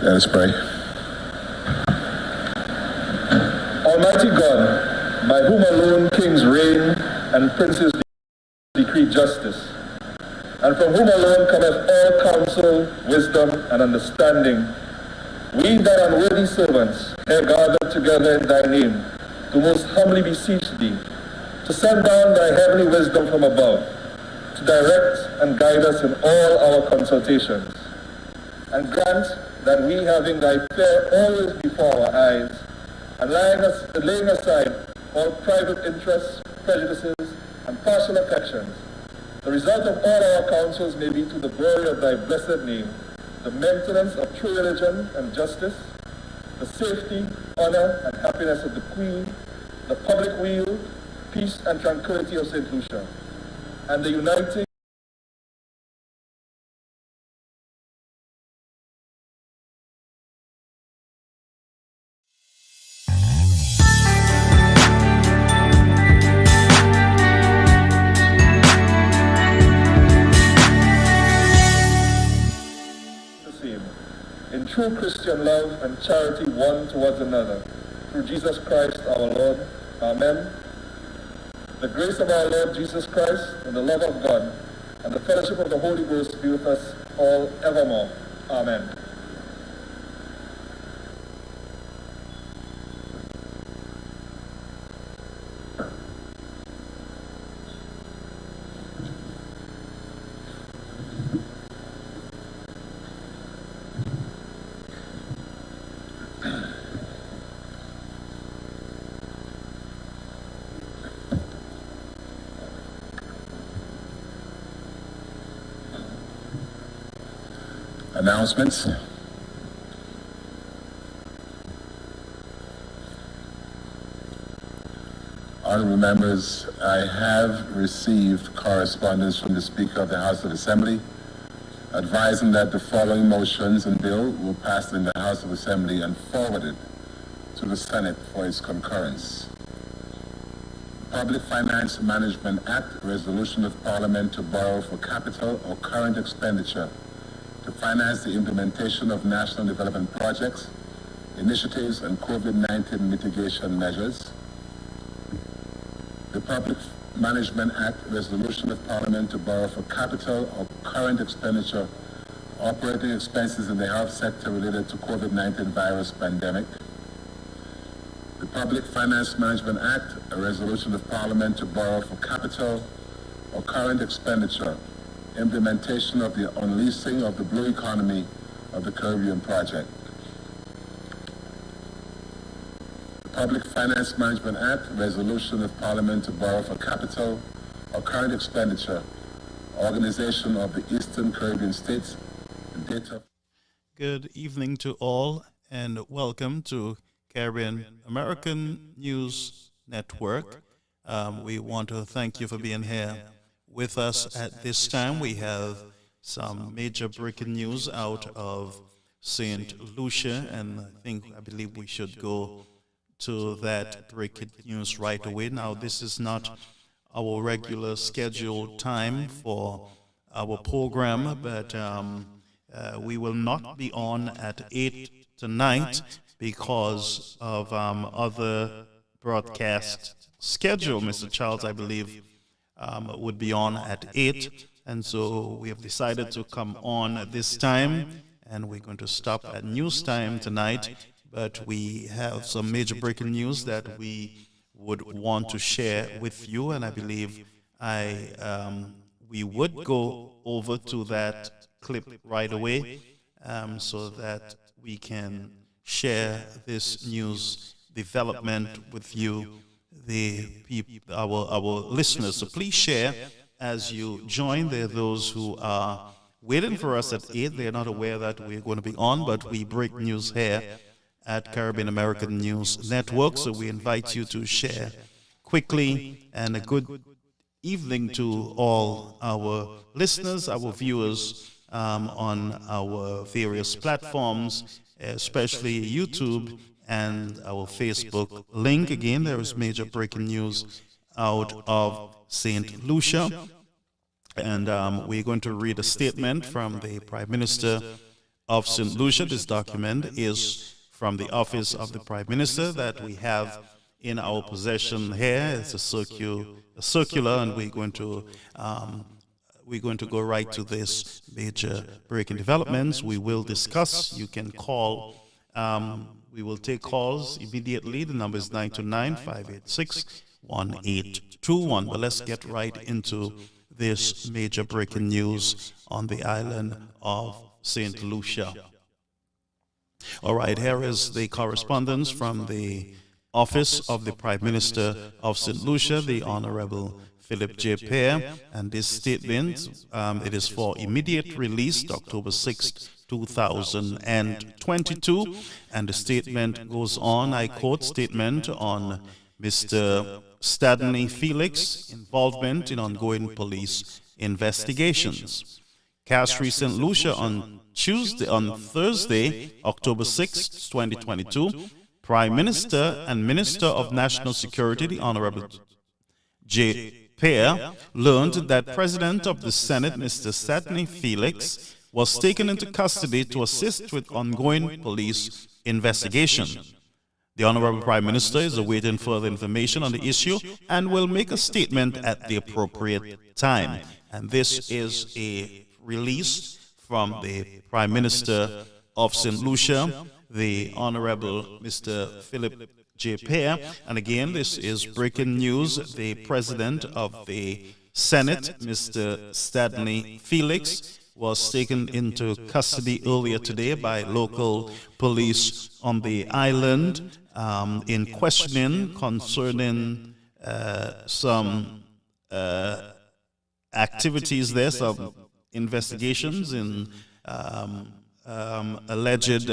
Let us pray. Almighty God, by whom alone kings reign and princes decree justice, and from whom alone cometh all counsel, wisdom, and understanding, we thy unworthy servants, here gathered together in thy name, do most humbly beseech thee to send down thy heavenly wisdom from above, to direct and guide us in all our consultations, and grant that we, having thy fear always before our eyes, and laying aside all private interests, prejudices, and partial affections, the result of all our counsels may be to the glory of thy blessed name, the maintenance of true religion and justice, the safety, honor, and happiness of the Queen, the public weal, peace and tranquility of St. Lucia, and the uniting in true Christian love and charity one towards another, through Jesus Christ our Lord. Amen. The grace of our Lord Jesus Christ, and the love of God, and the fellowship of the Holy Ghost be with us all evermore. Amen. Announcements. Honorable members, I have received correspondence from the Speaker of the House of Assembly advising that the following motions and bill were passed in the House of Assembly and forwarded to the Senate for its concurrence. Public Finance Management Act, resolution of Parliament to borrow for capital or current expenditure to finance the implementation of national development projects, initiatives, and COVID-19 mitigation measures. The Public Management Act, resolution of Parliament to borrow for capital or current expenditure, operating expenses in the health sector related to COVID-19 virus pandemic. The Public Finance Management Act, a resolution of Parliament to borrow for capital or current expenditure, implementation of the unleashing of the blue economy of the Caribbean project. The Public Finance Management Act, resolution of Parliament to borrow for capital or current expenditure, organization of the Eastern Caribbean states, and data. Good evening to all, and welcome to Caribbean American News Network. We want to thank you for being here with us at this time. We have some major breaking news out of St. Lucia, and I believe we should go to that breaking news right away. Now, this is not our regular scheduled time for our program, but we will not be on at 8 tonight because of other broadcast schedule. Mr. Charles, I believe, would be on at 8, and so we have decided to come on at this time, and we're going to stop at news time tonight, but we have some major breaking news that we would want to share with you, and I believe we would go over to that clip right away so that we can share this news development with you, our listeners. So please share as you join. There are those who are waiting for us at 8. They're not aware that we're going to be on, but we break news here at Caribbean American News Network. So we invite you to share quickly, and a good evening to all our listeners, our viewers on our various platforms, especially YouTube and our Facebook link. Again, there is major breaking news out of St. Lucia, and we're going to read a statement from the Prime Minister of St. Lucia. This document is from the Office of the Prime Minister that we have in our possession here. It's a circular, and we're going to go right to this major breaking developments. We will discuss. You can call. We will take calls immediately. The number is 929-586-1821. But let's get right into this major breaking news on the island of St. Lucia. All right, here is the correspondence from the Office of the Prime Minister of St. Lucia, the Honorable Philip J. Pear, and this statement, it is for immediate release, October 6th, 2022, and the statement goes on, I quote, statement on Mr. Stadney Felix involvement in ongoing police investigations. Castries, St. Lucia on Thursday, October 6, 2022, Prime Minister and Minister of National Security, the Honorable J. Pear, learned that President of the Senate, Mr. Stadney Felix, was taken into custody to assist with ongoing police investigation. The Honorable Prime Minister is awaiting further information on the issue and will make a statement at the appropriate time. And this is a release from the Prime Minister of St. Lucia, the Honorable Mr. Philip J. Pear. And again, this is breaking news. The President of the Senate, Mr. Stadney Felix, was taken into custody earlier today by local police on the island in questioning concerning some activities there, some investigations in alleged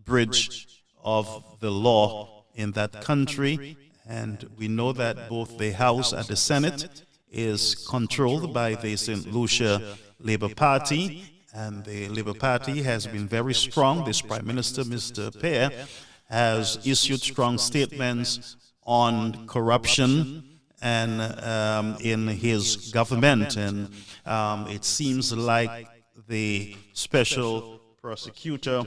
breach of the law in that country. And we know that both the House and the Senate is controlled by the St. Lucia Labour Party, and the Labour Party has been very strong. This Prime Minister, Mr. Pear, has issued strong statements on corruption and in his government, and it seems like the special prosecutor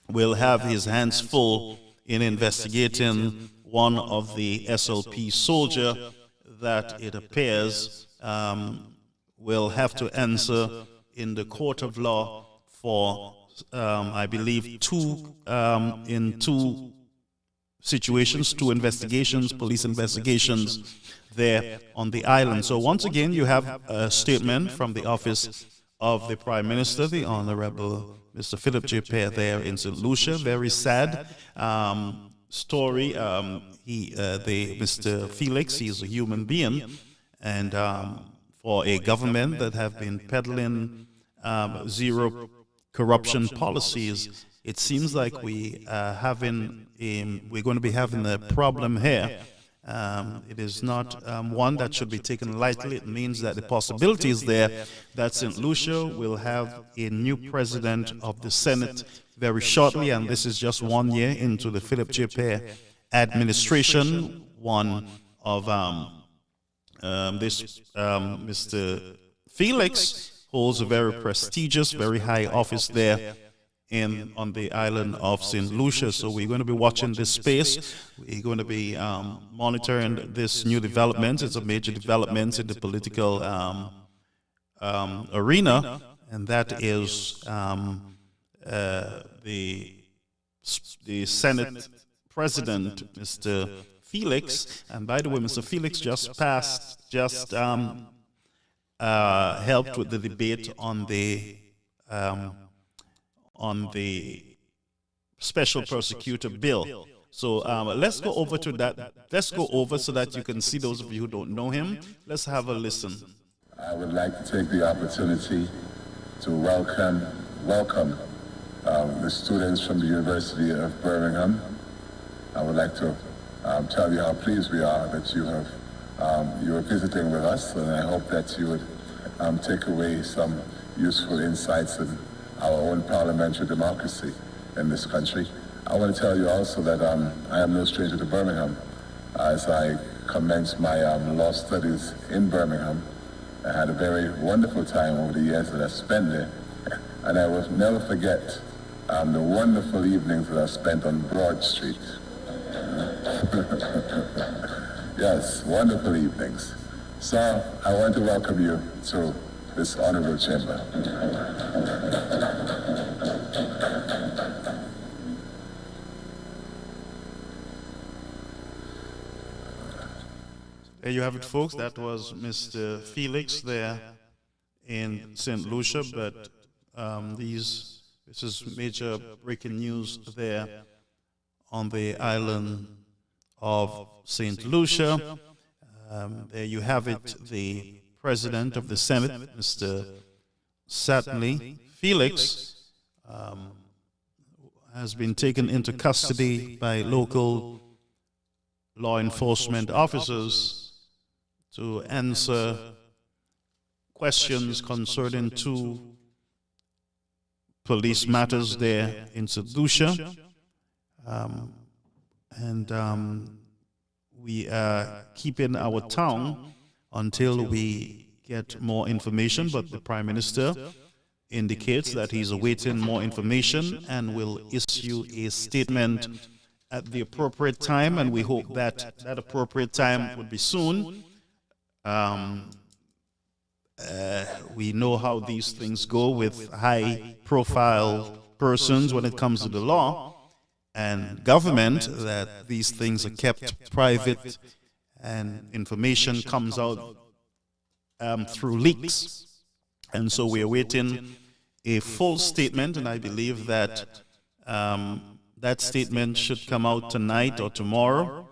will have his hands full in investigating one of the SLP soldier that it appears will have to answer in the court of law for, I believe, two situations, two investigations, police investigations there on the island. So once again, you have a statement from the Office of the Prime Minister, the Honorable Mr. Philip J. Pear there in St. Lucia. Very sad story. Mr. Felix, he's a human being, and for a government that have been peddling zero corruption policies, it seems like we're going to be having a problem here. It is not one that should be taken lightly. It means that the possibility is there that St. Lucia will have a new president of the Senate very shortly, and this is just 1 year into the Philip J. Pear administration. One of Mr. Felix holds a very prestigious, very high office there on the island of St. Lucia. So we're going to be watching this space. We're going to be monitoring this new development. It's a major development in the political arena, and that is the Senate President, Mr. Felix. And by the way, Mr. Felix just helped with the debate on the special prosecutor bill. So let's go over to that. Let's go over so that you can see those of you who don't know him. Let's have a listen. I would like to take the opportunity to welcome the students from the University of Birmingham. I would like to tell you how pleased we are that you are visiting with us, and I hope that you would take away some useful insights in our own parliamentary democracy in this country. I want to tell you also that I am no stranger to Birmingham. As I commenced my law studies in Birmingham, I had a very wonderful time over the years that I spent there. and I will never forget the wonderful evenings that I spent on Broad Street. Yes, wonderful evenings. So I want to welcome you to this honorable chamber. There you have it, folks. That was Mr. Felix there in St. Lucia, but this is major breaking news there on the island of St. Lucia. There you have it, the President of the Senate, Mr. Satney Felix, has been taken into custody by local law enforcement officers to answer questions concerning two police matters there in St. Lucia. We are keeping our tongue until we get more information, but the Prime Minister indicates that he's awaiting more information and will issue a statement at the appropriate time, and we hope that that appropriate time would be soon. We know how these things go with high-profile persons when it comes to the law and government, that these things are kept private and information comes out through leaks. And so we are waiting a full statement, and I believe that that statement should come out tonight or tomorrow.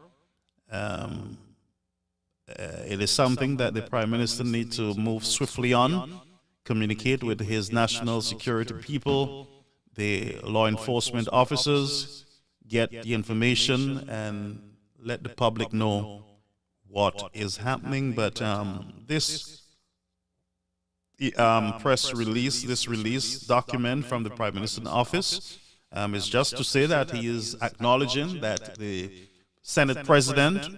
It is something that the Prime Minister needs to move swiftly on, communicate with his national security people, the law enforcement officers, get the information and let the public know what is happening. But this press release, this release document from the Prime Minister's office is just to say that he is acknowledging that the Senate President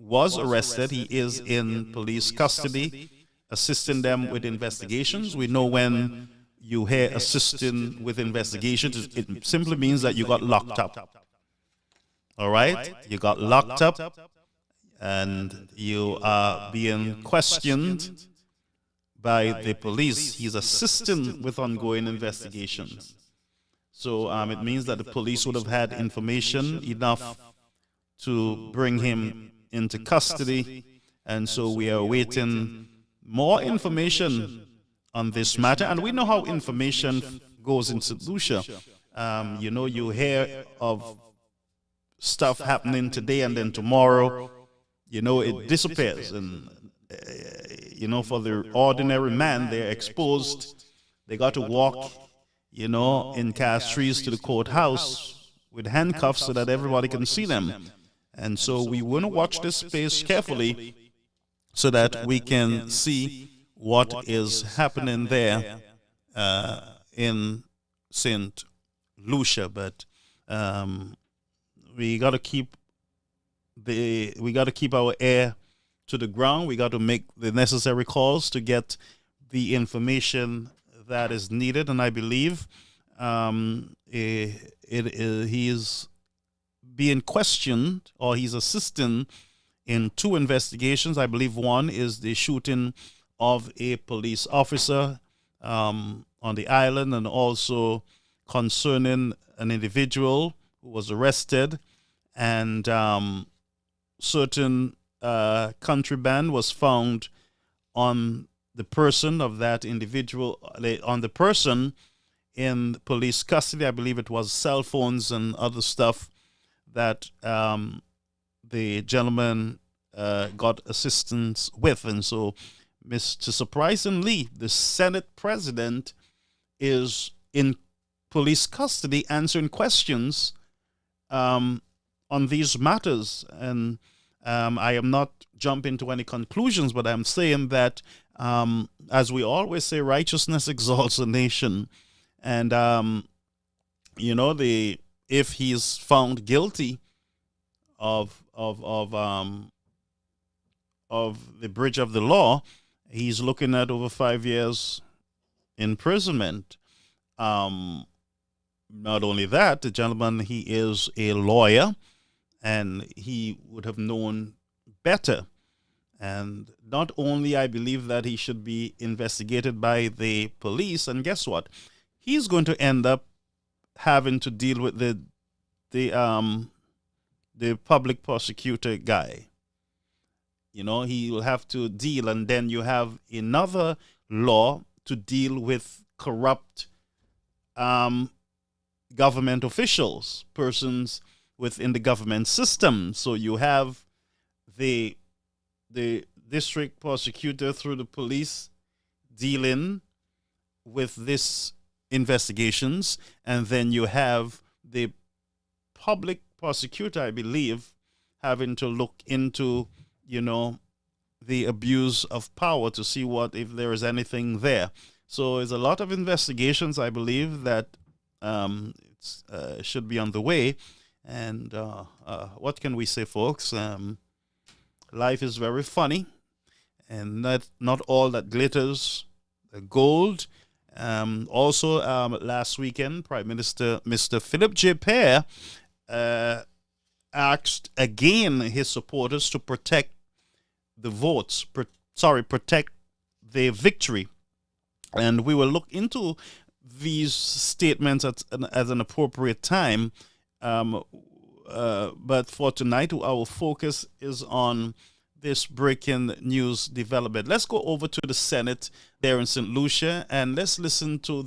was arrested. He is in police custody, assisting them with investigations. We know when you hear assisting with investigations, it simply means that you got locked up. All right? You got locked up and you are being questioned by the police. He's assisting with ongoing investigations. So it means that the police would have had information enough to bring him into custody, and so we are awaiting more information on this matter. And we know how information goes in St. Lucia. You know, you hear of stuff happening today and then tomorrow, you know, it disappears. And, you know, for the ordinary man, they're exposed. They got to walk, you know, in castries to the courthouse with handcuffs so that everybody can see them. And so we want to watch this space carefully so that we can see what is happening there in St. Lucia. But we got to keep our ear to the ground. We got to make the necessary calls to get the information that is needed. And I believe he is being questioned, or he's assisting in two investigations. I believe one is the shooting of a police officer on the island, and also concerning an individual who was arrested, and certain contraband was found on the person of that individual, on the person in police custody. I believe it was cell phones and other stuff that the gentleman got assistance with. And so, Mr. Surprisingly, the Senate President is in police custody answering questions on these matters. And I am not jumping to any conclusions, but I'm saying that, as we always say, righteousness exalts a nation. And, you know, if he's found guilty of the breach of the law, he's looking at over 5 years imprisonment. Not only that, the gentleman, he is a lawyer, and he would have known better. And not only I believe that he should be investigated by the police, and guess what? He's going to end up having to deal with the public prosecutor guy. You know, he will have to deal, and then you have another law to deal with corrupt government officials, persons within the government system. So you have the district prosecutor through the police dealing with this investigations, and then you have the public prosecutor, I believe, having to look into, you know, the abuse of power to see if there is anything there. So there's a lot of investigations, I believe, that should be on the way. And what can we say, folks? Life is very funny, and not all that glitters gold. Also, last weekend, Prime Minister Mr. Philip J. Perry asked again his supporters to protect the votes, protect the victory. And we will look into these statements at an appropriate time. But for tonight, our focus is on this breaking news development. Let's go over to the Senate there in St. Lucia, and let's listen to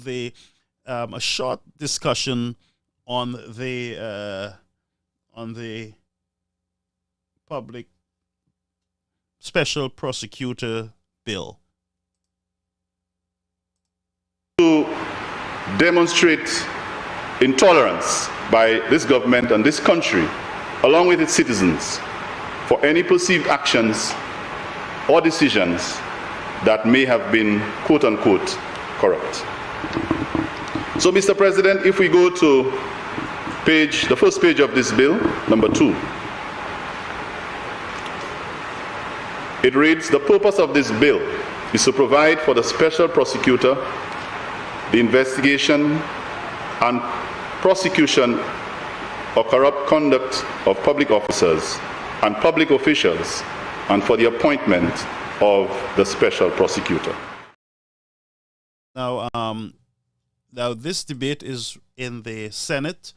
a short discussion on the public special prosecutor bill. To demonstrate intolerance by this government and this country, along with its citizens, for any perceived actions or decisions that may have been quote-unquote corrupt. So, Mr. President, if we go to the first page of this bill, number 2, it reads, the purpose of this bill is to provide for the special prosecutor the investigation and prosecution of corrupt conduct of public officers and public officials, and for the appointment of the special prosecutor. Now, this debate is in the Senate,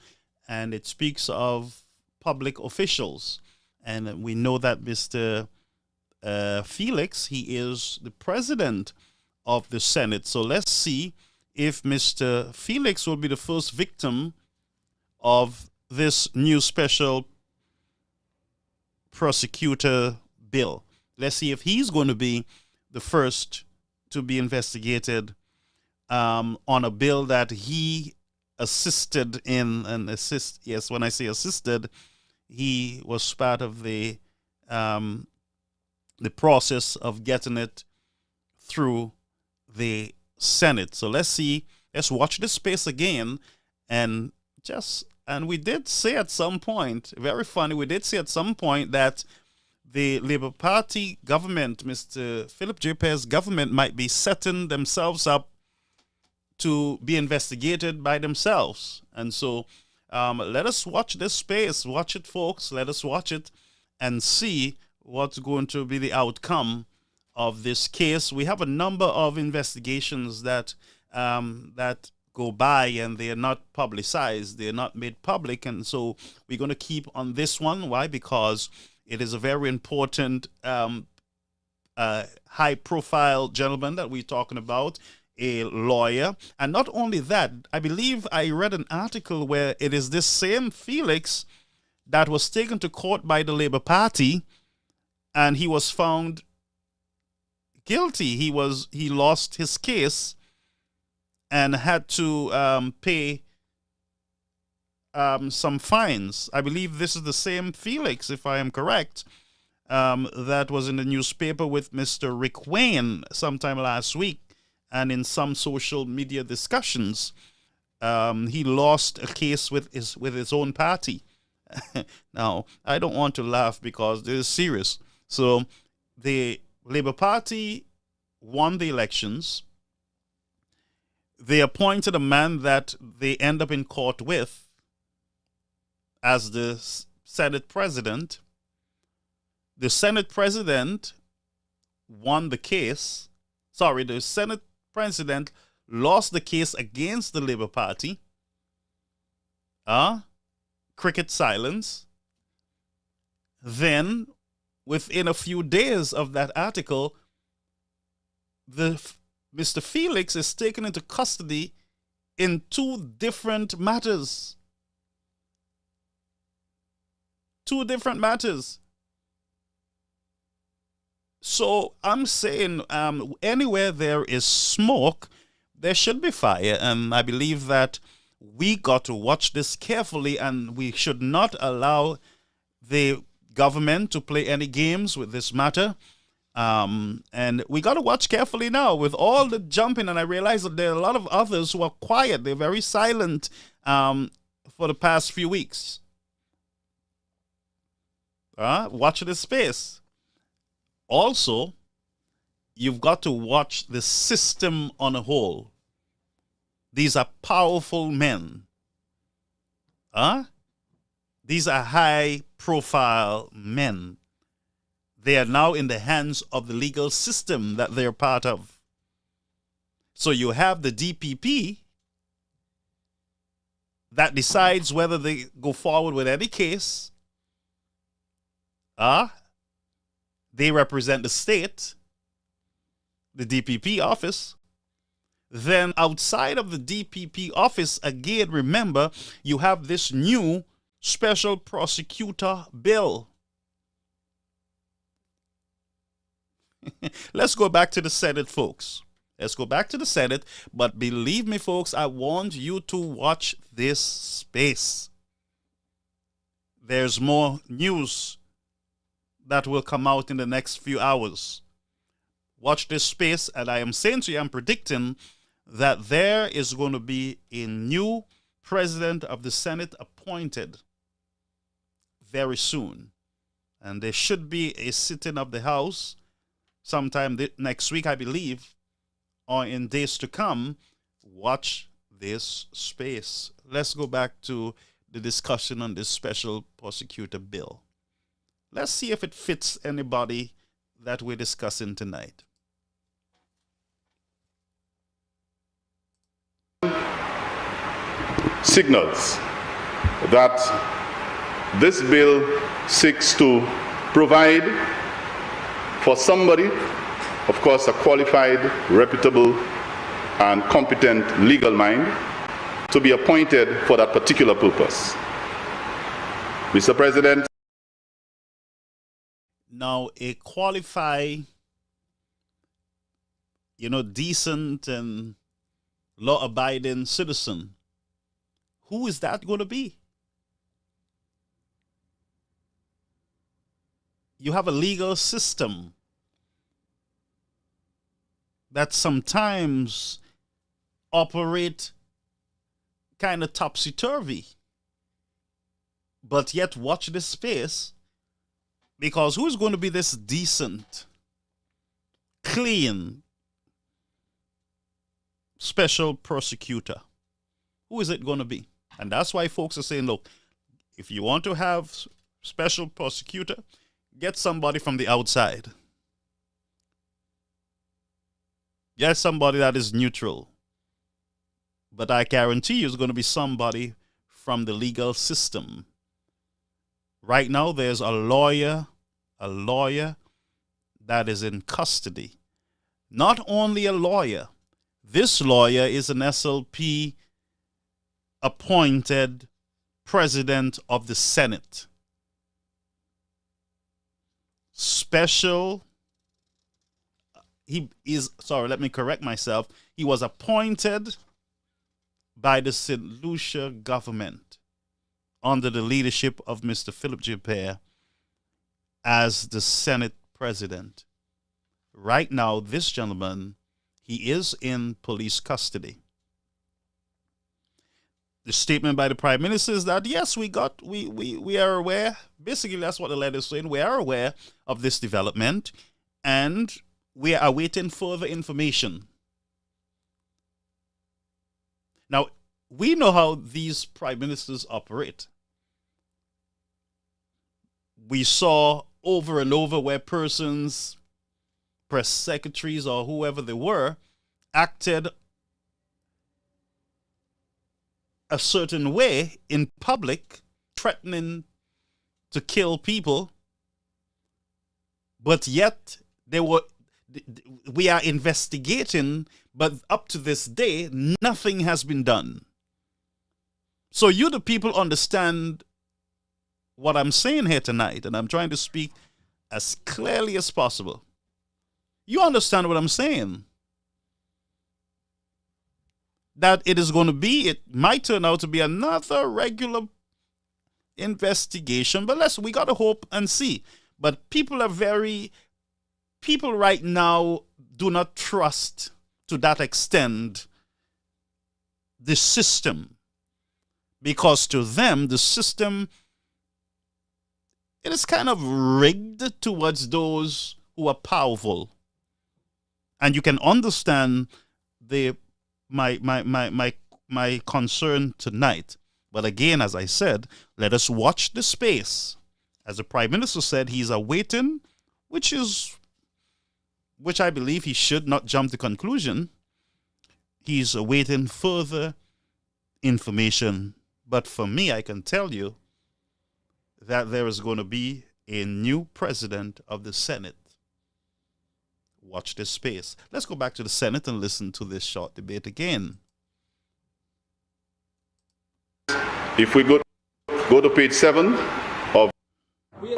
and it speaks of public officials. And we know that Mr. Felix, he is the president of the Senate. So let's see if Mr. Felix will be the first victim of this new special prosecutor bill. Let's see if he's going to be the first to be investigated on a bill that he assisted in. And yes, when I say assisted, he was part of the process of getting it through the Senate. So let's watch this space again, and we did say at some point, very funny, we did say at some point that the Labour Party government, Mr. Philip J. Perry's government, might be setting themselves up to be investigated by themselves. And so let us watch this space. Watch it, folks. Let us watch it and see what's going to be the outcome of this case. We have a number of investigations that go by, and they are not publicized. They are not made public. And so we're going to keep on this one. Why? Because it is a very important high-profile gentleman that we're talking about, a lawyer. And not only that, I believe I read an article where it is this same Felix that was taken to court by the Labour Party, and he was found guilty. He lost his case and had to pay some fines. I believe this is the same Felix, if I am correct, that was in the newspaper with Mr. Rick Wayne sometime last week, and in some social media discussions, he lost a case with his own party. Now, I don't want to laugh because this is serious. So the Labour Party won the elections. they appointed a man that they end up in court with as the Senate president. The Senate president won the case. Sorry, the Senate president lost the case against the Labour Party. Cricket silence. Then, within a few days of that article, Mr. Felix is taken into custody in two different matters. Two different matters. So I'm saying anywhere there is smoke, there should be fire. And I believe that we got to watch this carefully, and we should not allow the government to play any games with this matter. And we got to watch carefully now with all the jumping. And I realize that there are a lot of others who are quiet. They're very silent for the past few weeks. Watch this space. Also, you've got to watch the system on a whole. These are powerful men. These are high-profile men. They are now in the hands of the legal system that they're part of. So you have the DPP that decides whether they go forward with any case. They represent the state, the DPP office. Then outside of the DPP office, again, remember, you have this new special prosecutor bill. Let's go back to the Senate, folks. Let's go back to the Senate. But believe me, folks, I want you to watch this space. There's more news that will come out in the next few hours. Watch this space, and I am saying to you, I'm predicting that there is going to be a new president of the Senate appointed very soon. And there should be a sitting of the House sometime next week, I believe, or in days to come. Watch this space. Let's go back to the discussion on this special prosecutor bill. Let's see if it fits anybody that we're discussing tonight. Signals that this bill seeks to provide for somebody, of course, a qualified, reputable, and competent legal mind to be appointed for that particular purpose. Mr. President. Now, a qualified, decent and law-abiding citizen, who is that going to be? You have a legal system that sometimes operate kind of topsy-turvy. But yet, watch this space, because who's going to be this decent, clean, special prosecutor? Who is it going to be? And that's why folks are saying, look, if you want to have special prosecutor, get somebody from the outside. Get somebody that is neutral. But I guarantee you it's going to be somebody from the legal system. Right now, there's a lawyer that is in custody. Not only a lawyer, this lawyer is an SLP appointed president of the Senate. Let me correct myself. He was appointed by the St. Lucia government under the leadership of Mr. Philip Joubert as the Senate president. Right now, this gentleman, he is in police custody. The statement by the Prime Minister is that, yes, we are aware. Basically, that's what the letter is saying. We are aware of this development, and we are awaiting further information. Now, we know how these prime ministers operate. We saw over and over where persons, press secretaries or whoever they were, acted a certain way in public, threatening to kill people, but yet we are investigating, but up to this day, nothing has been done. So you, the people, understand what I'm saying here tonight, and I'm trying to speak as clearly as possible. You understand what I'm saying? That it might turn out to be another regular investigation, but we got to hope and see. But people right now do not trust to that extent the system, because to them, the system, it is kind of rigged towards those who are powerful. And you can understand my concern tonight. But again, as I said, let us watch the space. As the Prime Minister said, he's awaiting, which I believe he should not jump to conclusion. He's awaiting further information. But for me, I can tell you that there is going to be a new president of the Senate. Watch this space. Let's go back to the Senate and listen to this short debate again. If we go to page 7 of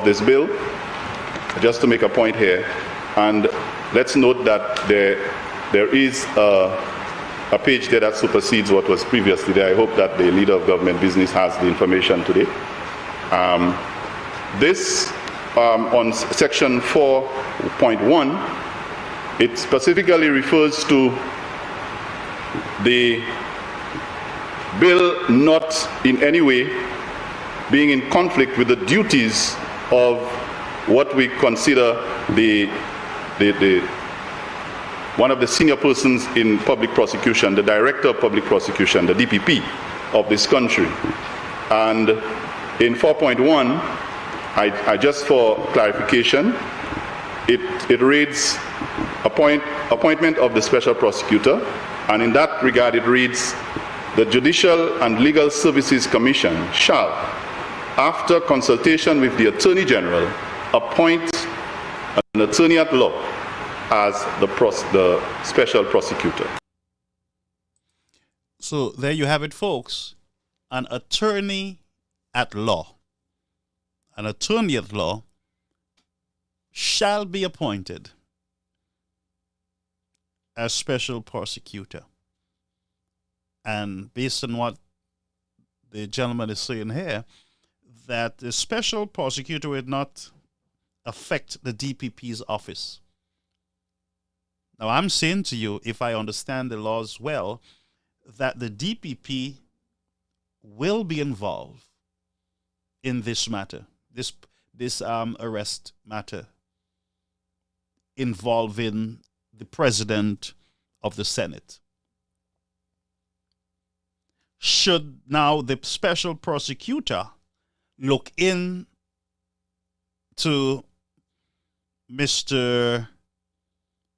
this bill, just to make a point here, and let's note that there is a page there that supersedes what was previously there. I hope that the Leader of Government Business has the information today. This, on section 4.1, it specifically refers to the bill not in any way being in conflict with the duties of what we consider one of the senior persons in public prosecution, the Director of Public Prosecution, the DPP of this country. And in 4.1, I just for clarification, it reads appointment of the special prosecutor, and in that regard it reads, the Judicial and Legal Services Commission shall, after consultation with the Attorney General, appoint an attorney at law as the special prosecutor. So there you have it, folks. An attorney at law. An attorney at law shall be appointed as special prosecutor. And based on what the gentleman is saying here, that the special prosecutor would not affect the DPP's office. Now, I'm saying to you, if I understand the laws well, that the DPP will be involved in this matter, this arrest matter involving the President of the Senate. Should now the special prosecutor look in to Mr.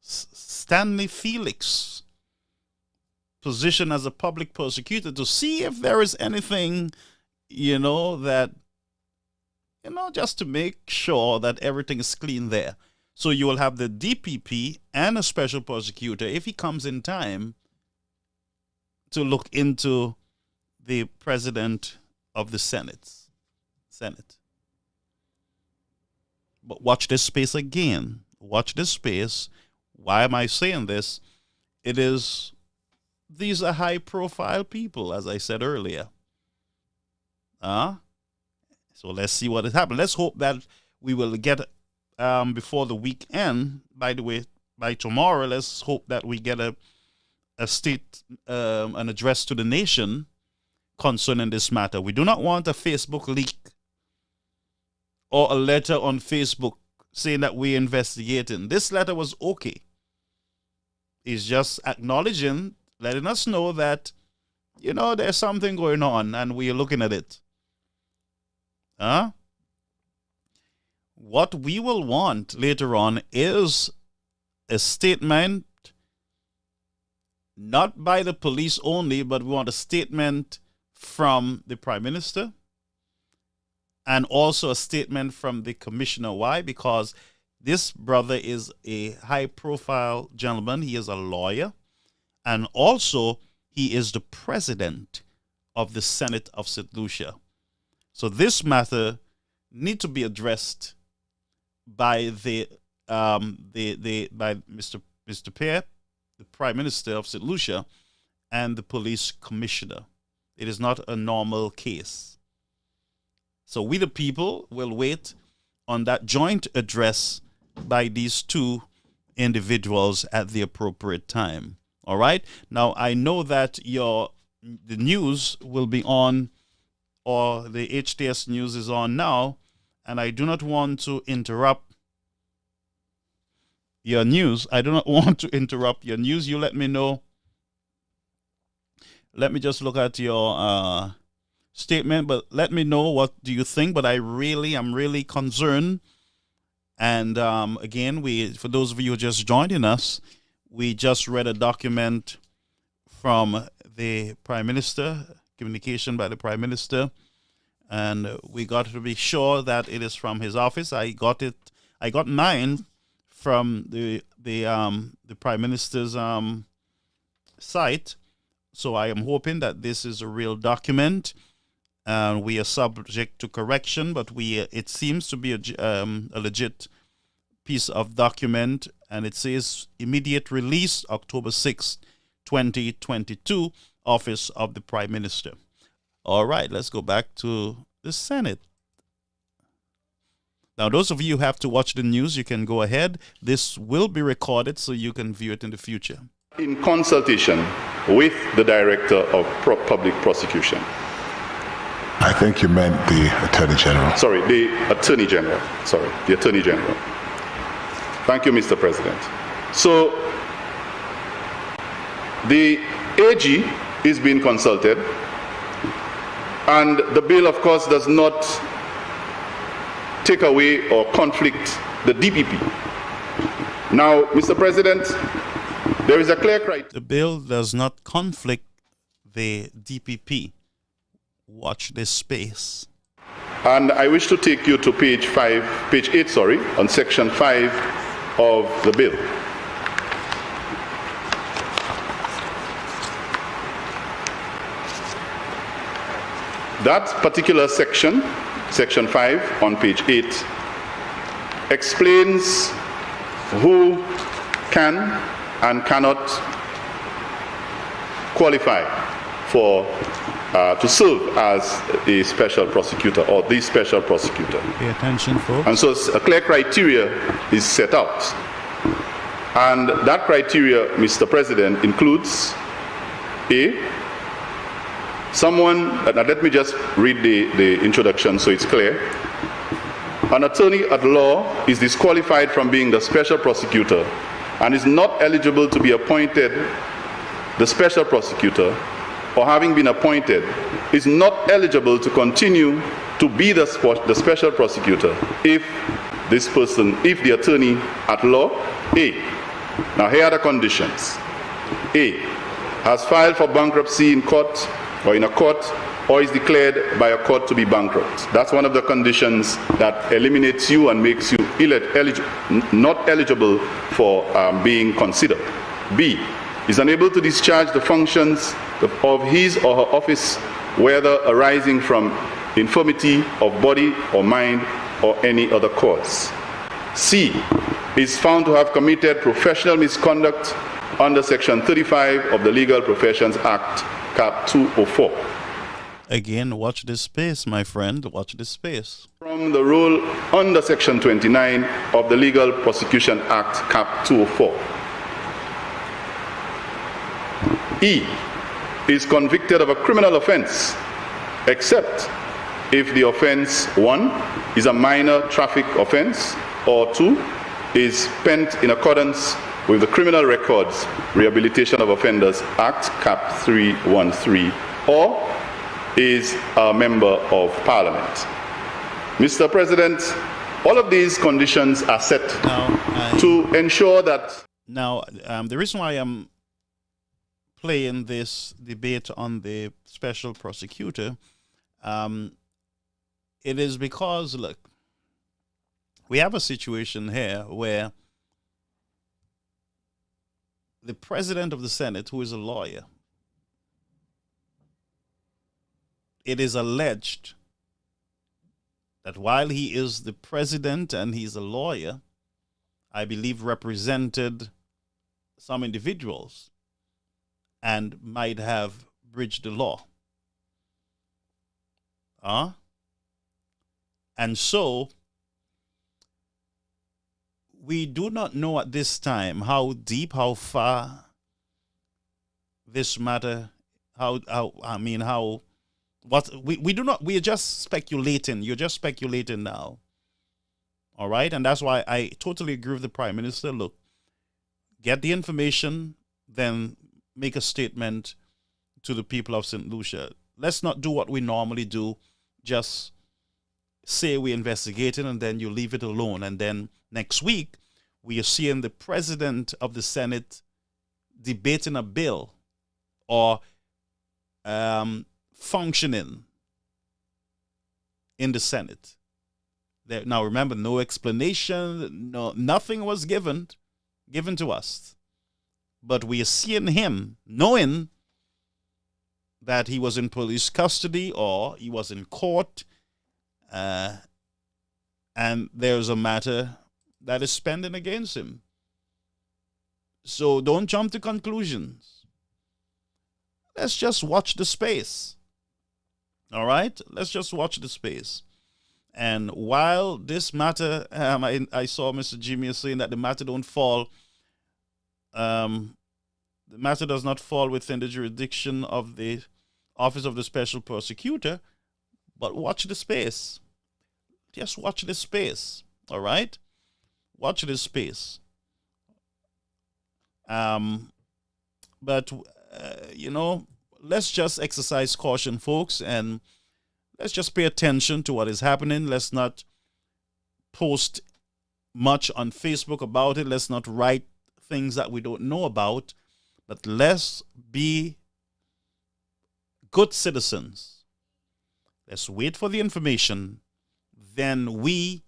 Stanley Felix's position as a public prosecutor to see if there is anything, that, just to make sure that everything is clean there. So you will have the DPP and a special prosecutor, if he comes in time, to look into the President of the Senate. But watch this space again. Watch this space. Why am I saying this? These are high-profile people, as I said earlier. So let's see what has happened. Let's hope that we will get, before the weekend, by the way, by tomorrow, let's hope that we get a state, an address to the nation concerning this matter. We do not want a Facebook leak or a letter on Facebook saying that we're investigating. This letter was okay. It's just acknowledging, letting us know that you know, there's something going on and we're looking at it. Huh? What we will want later on is a statement, not by the police only, but we want a statement from the Prime Minister and also a statement from the Commissioner. Why? Because this brother is a high-profile gentleman. He is a lawyer, and also he is the president of the Senate of St. Lucia. So this matter needs to be addressed by by Mr. Pierre, the Prime Minister of St. Lucia, and the police commissioner. It is not a normal case. So we the people will wait on that joint address by these two individuals at the appropriate time. All right? Now, I know that the news will be on, or the HTS news is on now, and I do not want to interrupt your news. I do not want to interrupt your news. You let me know. Let me just look at your statement, but let me know what do you think. But I'm really concerned. And again, for those of you who are just joining us, we just read a document from the Prime Minister, communication by the Prime Minister, and we got to be sure that it is from his office. I got mine from the Prime Minister's site. So I am hoping that this is a real document. We are subject to correction, but it seems to be a legit piece of document, and it says immediate release, October 6, 2022, Office of the Prime Minister. All right, let's go back to the Senate. Now, those of you who have to watch the news, you can go ahead. This will be recorded so you can view it in the future. In consultation with the Director of Public Prosecution. I think you meant the Attorney General. Sorry, the Attorney General. Sorry, the Attorney General. Thank you, Mr. President. So, the AG is being consulted, and the bill, of course, does not take away or conflict the DPP. Now, Mr. President, there is a clear criteria. The bill does not conflict the DPP. Watch this space. And I wish to take you to page 8, on section 5 of the bill. That particular section, section 5 on page 8, explains who can and cannot qualify for to serve as a special prosecutor or the special prosecutor. Pay attention, folks. And so a clear criteria is set out. And that criteria, Mr. President, includes someone, let me just read the introduction so it's clear. An attorney at law is disqualified from being the special prosecutor and is not eligible to be appointed the special prosecutor, or having been appointed, is not eligible to continue to be the special prosecutor if the attorney at law, now here are the conditions. Has filed for bankruptcy in court or in a court, or is declared by a court to be bankrupt. That's one of the conditions that eliminates you and makes you not eligible for being considered. B, is unable to discharge the functions of his or her office, whether arising from infirmity of body or mind or any other cause. C, is found to have committed professional misconduct under Section 35 of the Legal Professions Act, Cap 204. Again, watch this space, my friend. Watch this space. From the role under Section 29 of the Legal Prosecution Act, Cap 204. E, is convicted of a criminal offense, except if the offense, 1, is a minor traffic offense, or 2, is spent in accordance with the Criminal Records Rehabilitation of Offenders Act, Cap 313, or is a member of parliament. Mr. President, all of these conditions are set to ensure that... Now, the reason why I'm playing this debate on the special prosecutor, it is because, look, we have a situation here where the president of the Senate, who is a lawyer, it is alleged that while he is the president and he's a lawyer, I believe represented some individuals and might have breached the law. And so we do not know at this time how deep, how far this matter, we are just speculating. You're just speculating now. All right. And that's why I totally agree with the Prime Minister. Look, get the information, then make a statement to the people of St. Lucia. Let's not do what we normally do. Just say we're investigating and then you leave it alone. And then next week, we are seeing the president of the Senate debating a bill or functioning in the Senate. Now, remember, no explanation, nothing was given to us. But we are seeing him knowing that he was in police custody or he was in court, and there's a matter that is pending against him. So don't jump to conclusions. Let's just watch the space. All right? Let's just watch the space. And while this matter, I saw Mr. Jimmy saying that the matter don't fall, the matter does not fall within the jurisdiction of the Office of the Special Prosecutor, but watch the space. Just watch the space. All right? Watch this space. But let's just exercise caution, folks, and let's just pay attention to what is happening. Let's not post much on Facebook about it. Let's not write things that we don't know about, but let's be good citizens. Let's wait for the information. Then we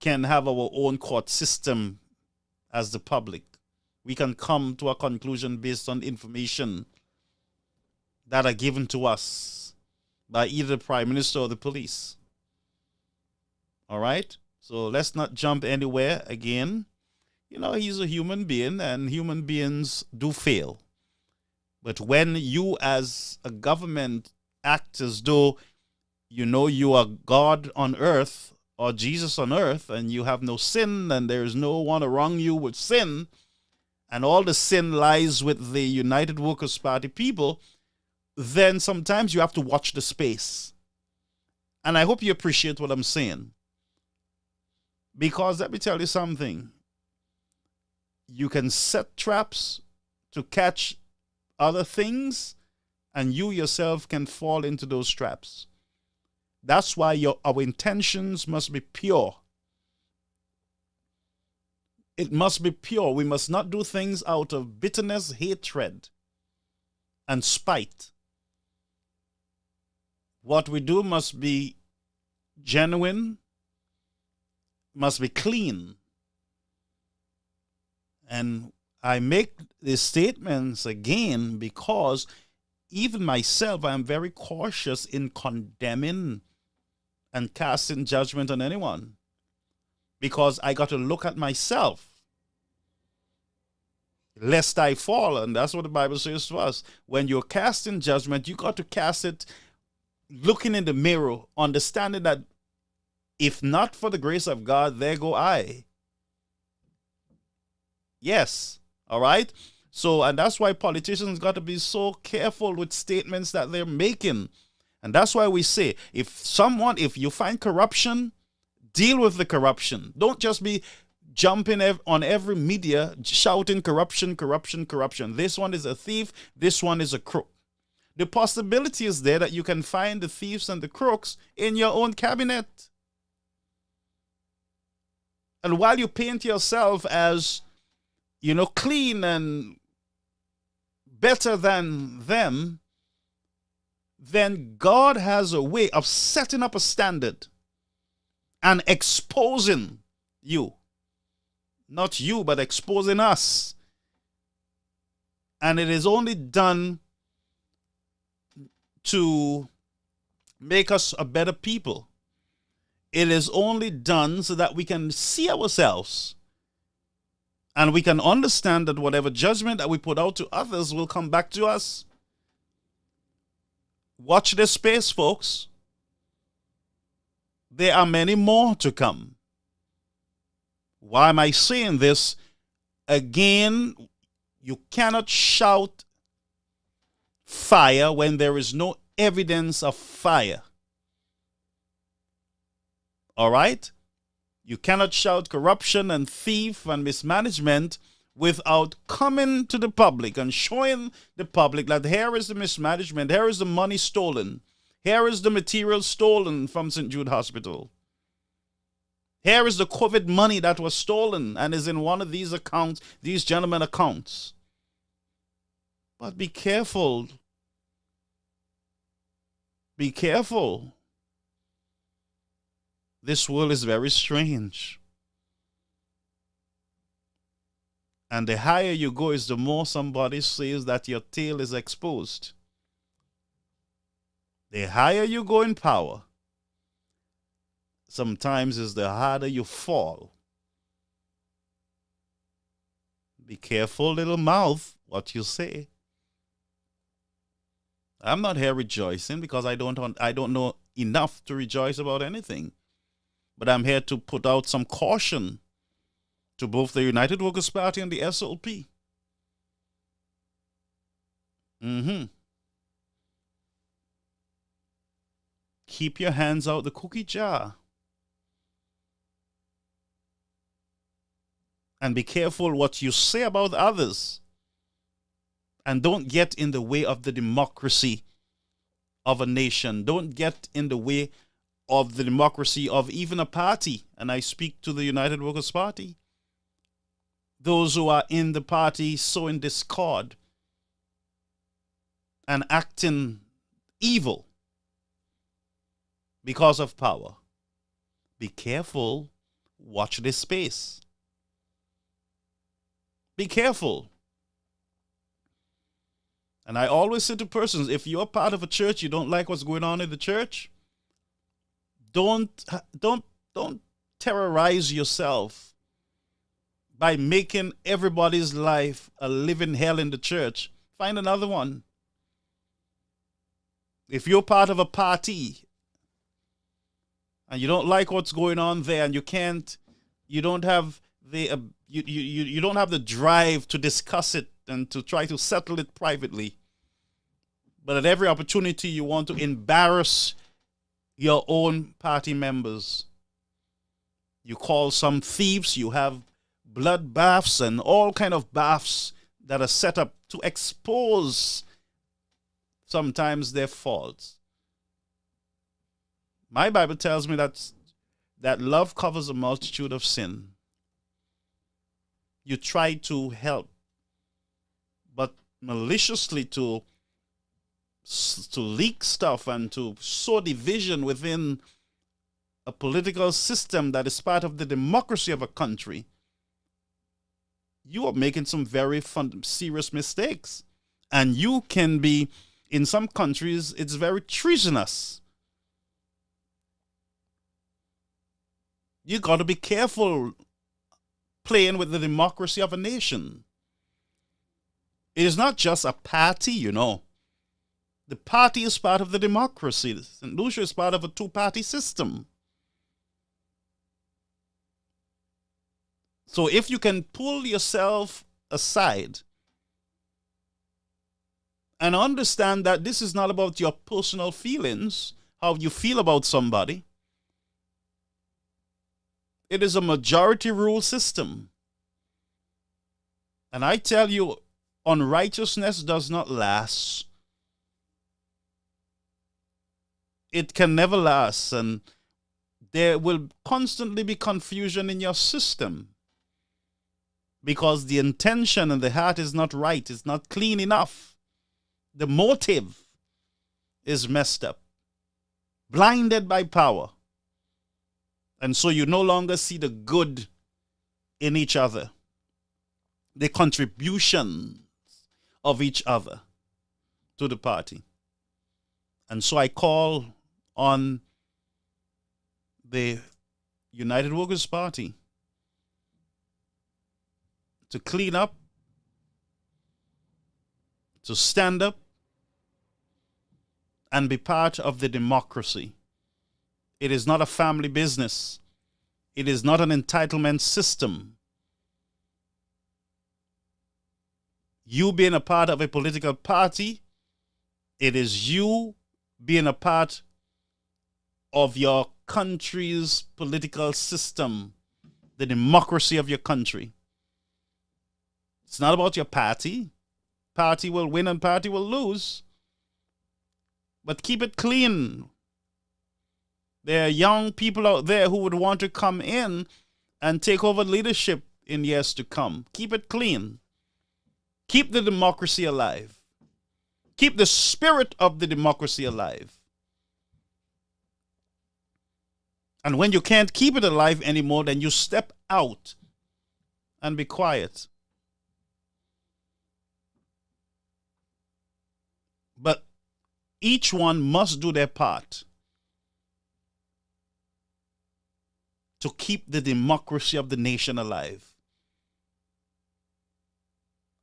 can have our own court system as the public. We can come to a conclusion based on information that are given to us by either the Prime Minister or the police. All right? So let's not jump anywhere again. He's a human being and human beings do fail. But when you as a government act as though you are God on earth or Jesus on earth and you have no sin and there is no one around you with sin and all the sin lies with the United Workers' Party people, then sometimes you have to watch the space. And I hope you appreciate what I'm saying. Because let me tell you something. You can set traps to catch other things, and you yourself can fall into those traps. That's why our intentions must be pure. It must be pure. We must not do things out of bitterness, hatred, and spite. What we do must be genuine, must be clean. And I make these statements again because even myself, I am very cautious in condemning and casting judgment on anyone. Because I got to look at myself, lest I fall. And that's what the Bible says to us. When you're casting judgment, you got to cast it looking in the mirror, understanding that if not for the grace of God, there go I. Yes. All right. So, and that's why politicians got to be so careful with statements that they're making. And that's why we say, if you find corruption, deal with the corruption. Don't just be jumping on every media shouting corruption, corruption, corruption. This one is a thief. This one is a crook. the possibility is there that you can find the thieves and the crooks in your own cabinet. And while you paint yourself as, clean and better than them, then God has a way of setting up a standard and exposing you. Not you, but exposing us. And it is only done to make us a better people. It is only done so that we can see ourselves and we can understand that whatever judgment that we put out to others will come back to us. Watch this space, folks. There are many more to come. Why am I saying this? Again, you cannot shout fire when there is no evidence of fire. All right? You cannot shout corruption and thief and mismanagement without coming to the public and showing the public that here is the mismanagement, here is the money stolen, here is the material stolen from St. Jude Hospital. Here is the COVID money that was stolen and is in one of these accounts, these gentlemen accounts. But be careful. Be careful. This world is very strange. And the higher you go is the more somebody says that your tail is exposed. The higher you go in power, sometimes is the harder you fall. Be careful, little mouth, what you say. I'm not here rejoicing because I don't know enough to rejoice about anything. But I'm here to put out some caution to both the United Workers' Party and the SLP. Keep your hands out the cookie jar. And be careful what you say about others. And don't get in the way of the democracy of a nation. Don't get in the way of the democracy of even a party. And I speak to the United Workers' Party. Those who are in the party sowing discord and acting evil because of power. Be careful. Watch this space. Be careful. And I always say to persons, if you're part of a church, you don't like what's going on in the church, don't terrorize yourself by making everybody's life a living hell in the church. Find another one. If you're part of a party and you don't like what's going on there and you don't have the drive to discuss it and to try to settle it privately, but at every opportunity you want to embarrass your own party members. You call some thieves, you have blood baths and all kind of baths that are set up to expose sometimes their faults. My Bible tells me that love covers a multitude of sin. You try to help, but maliciously to leak stuff and to sow division within a political system that is part of the democracy of a country, you are making some very serious mistakes. And you can be, in some countries, it's very treasonous. You got to be careful playing with the democracy of a nation. It is not just a party, you know. The party is part of the democracy. St. Lucia is part of a two-party system. So if you can pull yourself aside and understand that this is not about your personal feelings, how you feel about somebody. It is a majority rule system. And I tell you, unrighteousness does not last. it can never last, and there will constantly be confusion in your system because the intention and the heart is not right, it's not clean enough. The motive is messed up, blinded by power. And so you no longer see the good in each other, the contributions of each other to the party. And so I call on the United Workers' Party to clean up, to stand up, and be part of the democracy. It is not a family business. It is not an entitlement system. You being a part of a political party, it is you being a part of your country's political system, the democracy of your country. It's not about your party. Party will win and party will lose. But keep it clean. There are young people out there who would want to come in and take over leadership in years to come. Keep it clean. Keep the democracy alive. Keep the spirit of the democracy alive. And when you can't keep it alive anymore, then you step out and be quiet. But each one must do their part to keep the democracy of the nation alive.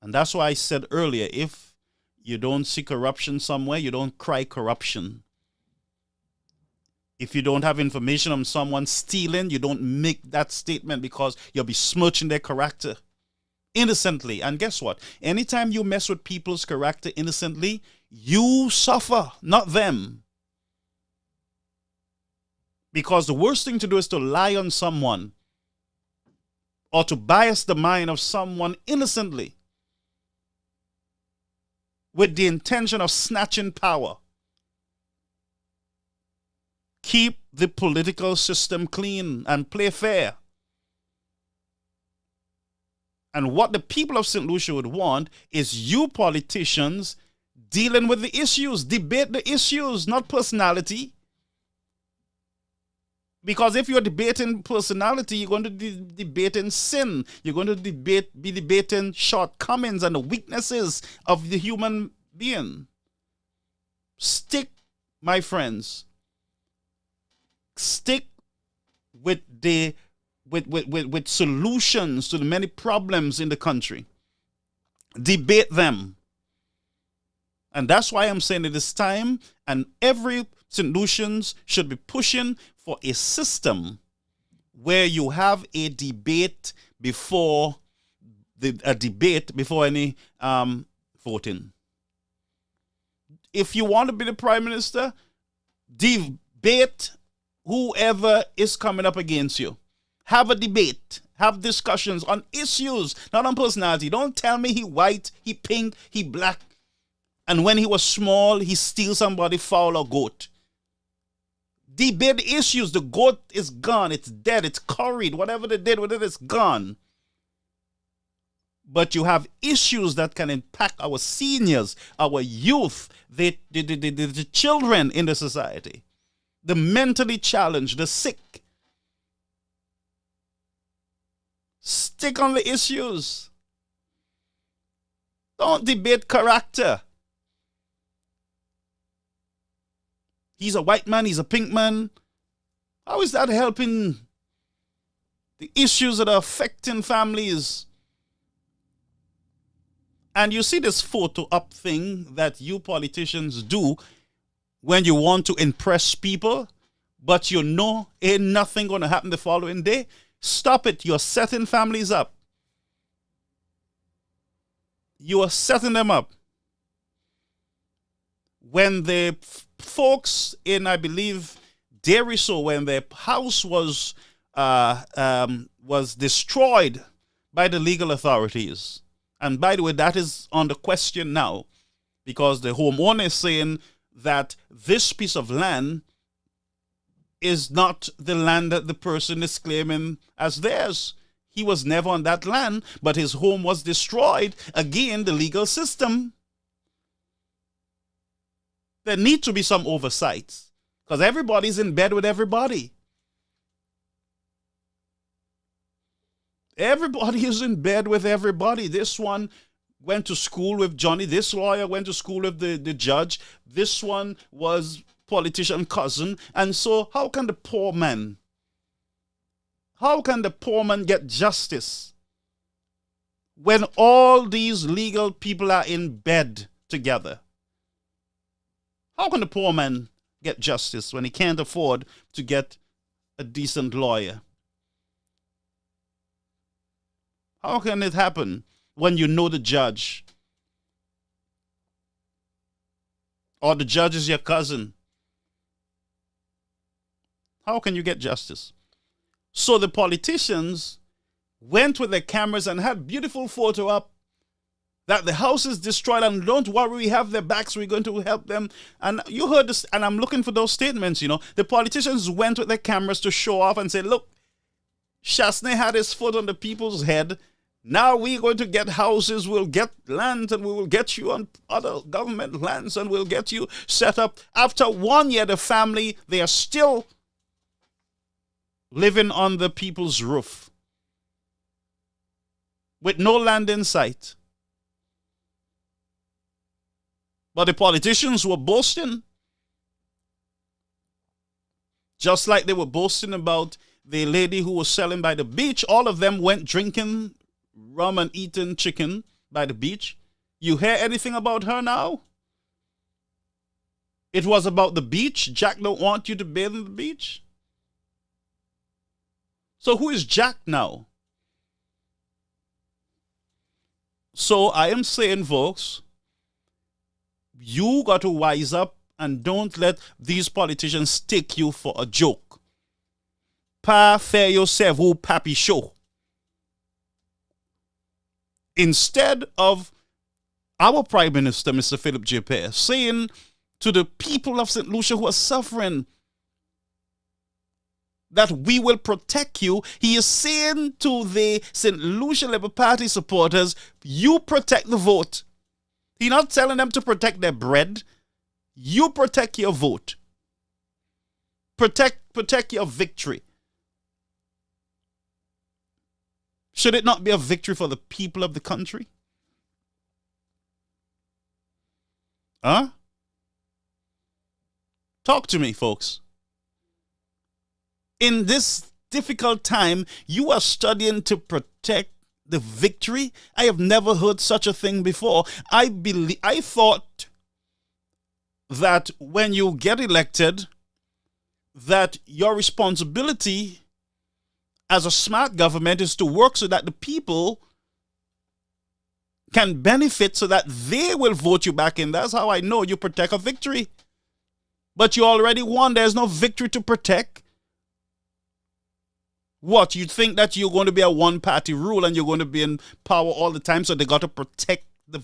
And that's why I said earlier, if you don't see corruption somewhere, you don't cry corruption. If you don't have information on someone stealing, you don't make that statement because you'll be smirching their character innocently. And guess what? Anytime you mess with people's character innocently, you suffer, not them. Because the worst thing to do is to lie on someone or to bias the mind of someone innocently with the intention of snatching power. Keep the political system clean and play fair. And what the people of St. Lucia would want is you politicians dealing with the issues. Debate the issues, not personality. Because if you're debating personality, you're going to be debating sin. You're going to be debating shortcomings and the weaknesses of the human being. Stick, my friends. Stick with with solutions to the many problems in the country. Debate them. And that's why I'm saying it is time, and every St. Lucians should be pushing for a system where you have a debate before any voting. If you want to be the prime minister, debate whoever is coming up against you. Have a debate. Have discussions on issues, not on personality. Don't tell me he white, he pink, he black. And when he was small, he steal somebody fowl or goat. Debate the issues. The goat is gone. It's dead. It's curried. Whatever they did with it is gone. But you have issues that can impact our seniors, our youth, the children in the society, the mentally challenged, the sick. Stick on the issues. Don't debate character. He's a white man, he's a pink man. How is that helping the issues that are affecting families? And you see this photo up thing that you politicians do when you want to impress people, but you know ain't nothing going to happen the following day. Stop it. You're setting families up. You are setting them up. When the folks in, I believe, Deriso, when their house was destroyed by the legal authorities. And by the way, that is under question now, because the homeowner is saying that this piece of land is not the land that the person is claiming as theirs. He was never on that land, but his home was destroyed. Again, the legal system. There need to be some oversights because everybody's in bed with everybody. Everybody is in bed with everybody. This one went to school with Johnny. This lawyer went to school with the judge. This one was politician cousin. And so how can the poor man get justice when all these legal people are in bed together? How can the poor man get justice when he can't afford to get a decent lawyer? How can it happen when you know the judge? Or the judge is your cousin? How can you get justice? So the politicians went with their cameras and had beautiful photo up that the house is destroyed and don't worry, we have their backs, we're going to help them. And you heard this, and I'm looking for those statements, you know. The politicians went with their cameras to show off and say, look, Chasney had his foot on the people's head. Now we're going to get houses, we'll get land, and we will get you on other government lands, and we'll get you set up. After 1 year, the family, they are still living on the people's roof with no land in sight. But the politicians were boasting, just like they were boasting about the lady who was selling by the beach. All of them went drinking rum and eating chicken by the beach. You hear anything about her now? It was about the beach. Jack don't want you to bathe in the beach. So who is Jack now? So I am saying, folks, you got to wise up and don't let these politicians take you for a joke. Pa faire yourself ou papi show. Instead of our Prime Minister, Mr. Philip J. Pierce, saying to the people of St. Lucia who are suffering that we will protect you, he is saying to the St. Lucia Labour Party supporters, you protect the vote. He's not telling them to protect their bread. You protect your vote. Protect your victory. Should it not be a victory for the people of the country? Huh? Talk to me, folks. In this difficult time, you are studying to protect the victory. I have never heard such a thing before. I thought that when you get elected, that your responsibility as a smart government is to work so that the people can benefit so that they will vote you back in. That's how I know you protect a victory. But you already won. There's no victory to protect. What, you think that you're going to be a one-party rule and you're going to be in power all the time, so they got to protect the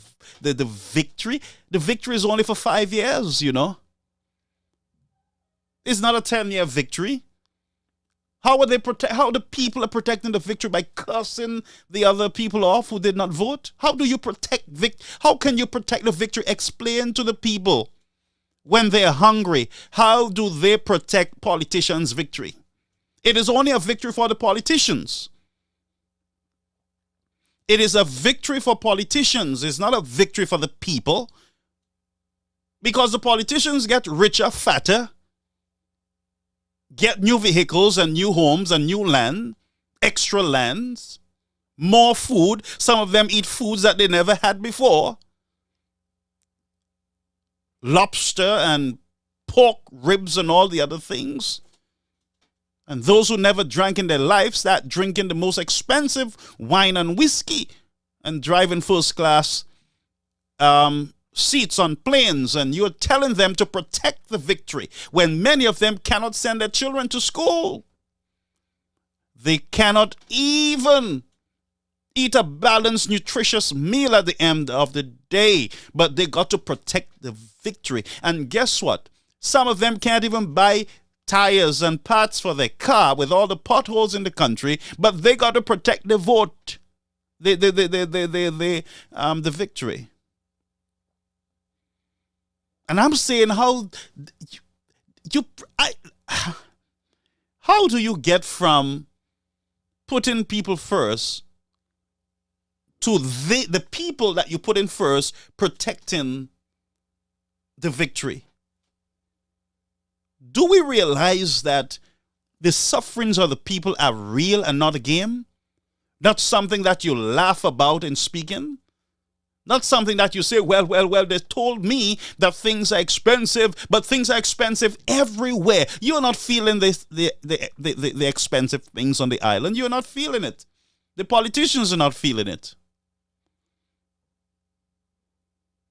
victory? The victory is only for 5 years, you know. It's not a 10-year victory. How the people are protecting the victory? By cursing the other people off who did not vote? How do you protect how can you protect the victory? Explain to the people when they're hungry. How do they protect politicians' victory? It is only a victory for the politicians. It is a victory for politicians. It's not a victory for the people. Because the politicians get richer, fatter, get new vehicles and new homes and new land, extra lands, more food. Some of them eat foods that they never had before. Lobster and pork ribs and all the other things. And those who never drank in their life start drinking the most expensive wine and whiskey and driving first class seats on planes. And you're telling them to protect the victory when many of them cannot send their children to school. They cannot even eat a balanced, nutritious meal at the end of the day. But they got to protect the victory. And guess what? Some of them can't even buy tires and parts for their car with all the potholes in the country, but they got to protect the vote, the victory. And I'm saying, how do you get from putting people first to the people that you put in first protecting the victory? Do we realize that the sufferings of the people are real and not a game? Not something that you laugh about in speaking? Not something that you say, well, they told me that things are expensive, but things are expensive everywhere. You're not feeling the expensive things on the island. You're not feeling it. The politicians are not feeling it.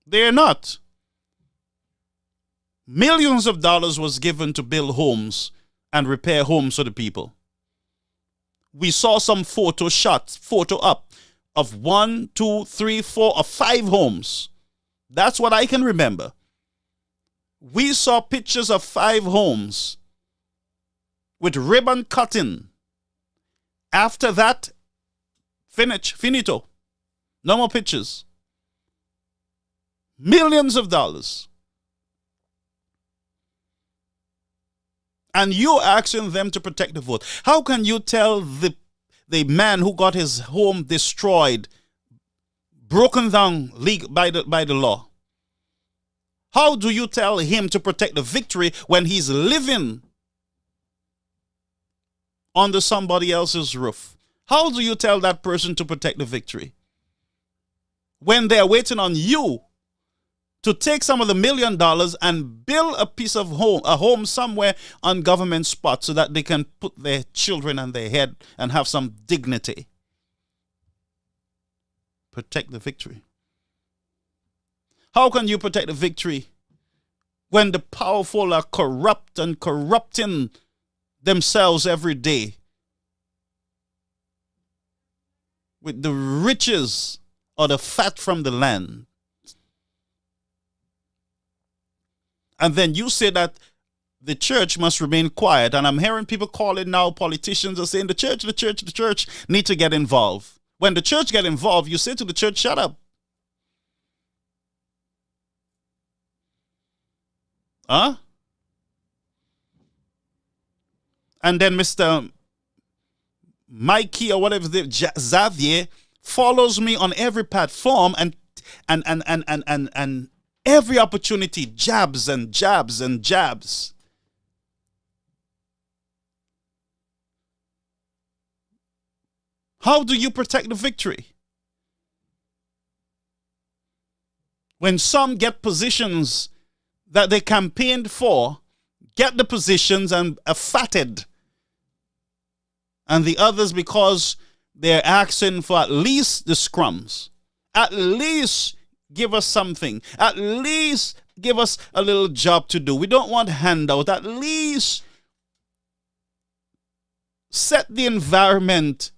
They're not. Millions of dollars was given to build homes and repair homes for the people. We saw some photo up of 1, 2, 3, 4, or 5 homes. That's what I can remember. We saw pictures of 5 homes with ribbon cutting. After that, finito. No more pictures. Millions of dollars. And you're asking them to protect the vote. How can you tell the man who got his home destroyed, broken down by the law? How do you tell him to protect the victory when he's living under somebody else's roof? How do you tell that person to protect the victory when they're waiting on you to take some of the $1 million and build a piece of a home somewhere on government spot so that they can put their children on their head and have some dignity? Protect the victory. How can you protect the victory when the powerful are corrupt and corrupting themselves every day with the riches or the fat from the land? And then you say that the church must remain quiet. And I'm hearing people calling now, politicians are saying the church need to get involved. When the church get involved, you say to the church, shut up. Huh? And then Mr. Mikey or whatever, Xavier, follows me on every platform and every opportunity, jabs and jabs and jabs. How do you protect the victory? When some get positions that they campaigned for, get the positions and are fatted, and the others, because they're asking for at least the scrums, at least give us something. At least give us a little job to do. We don't want handout. At least set the environment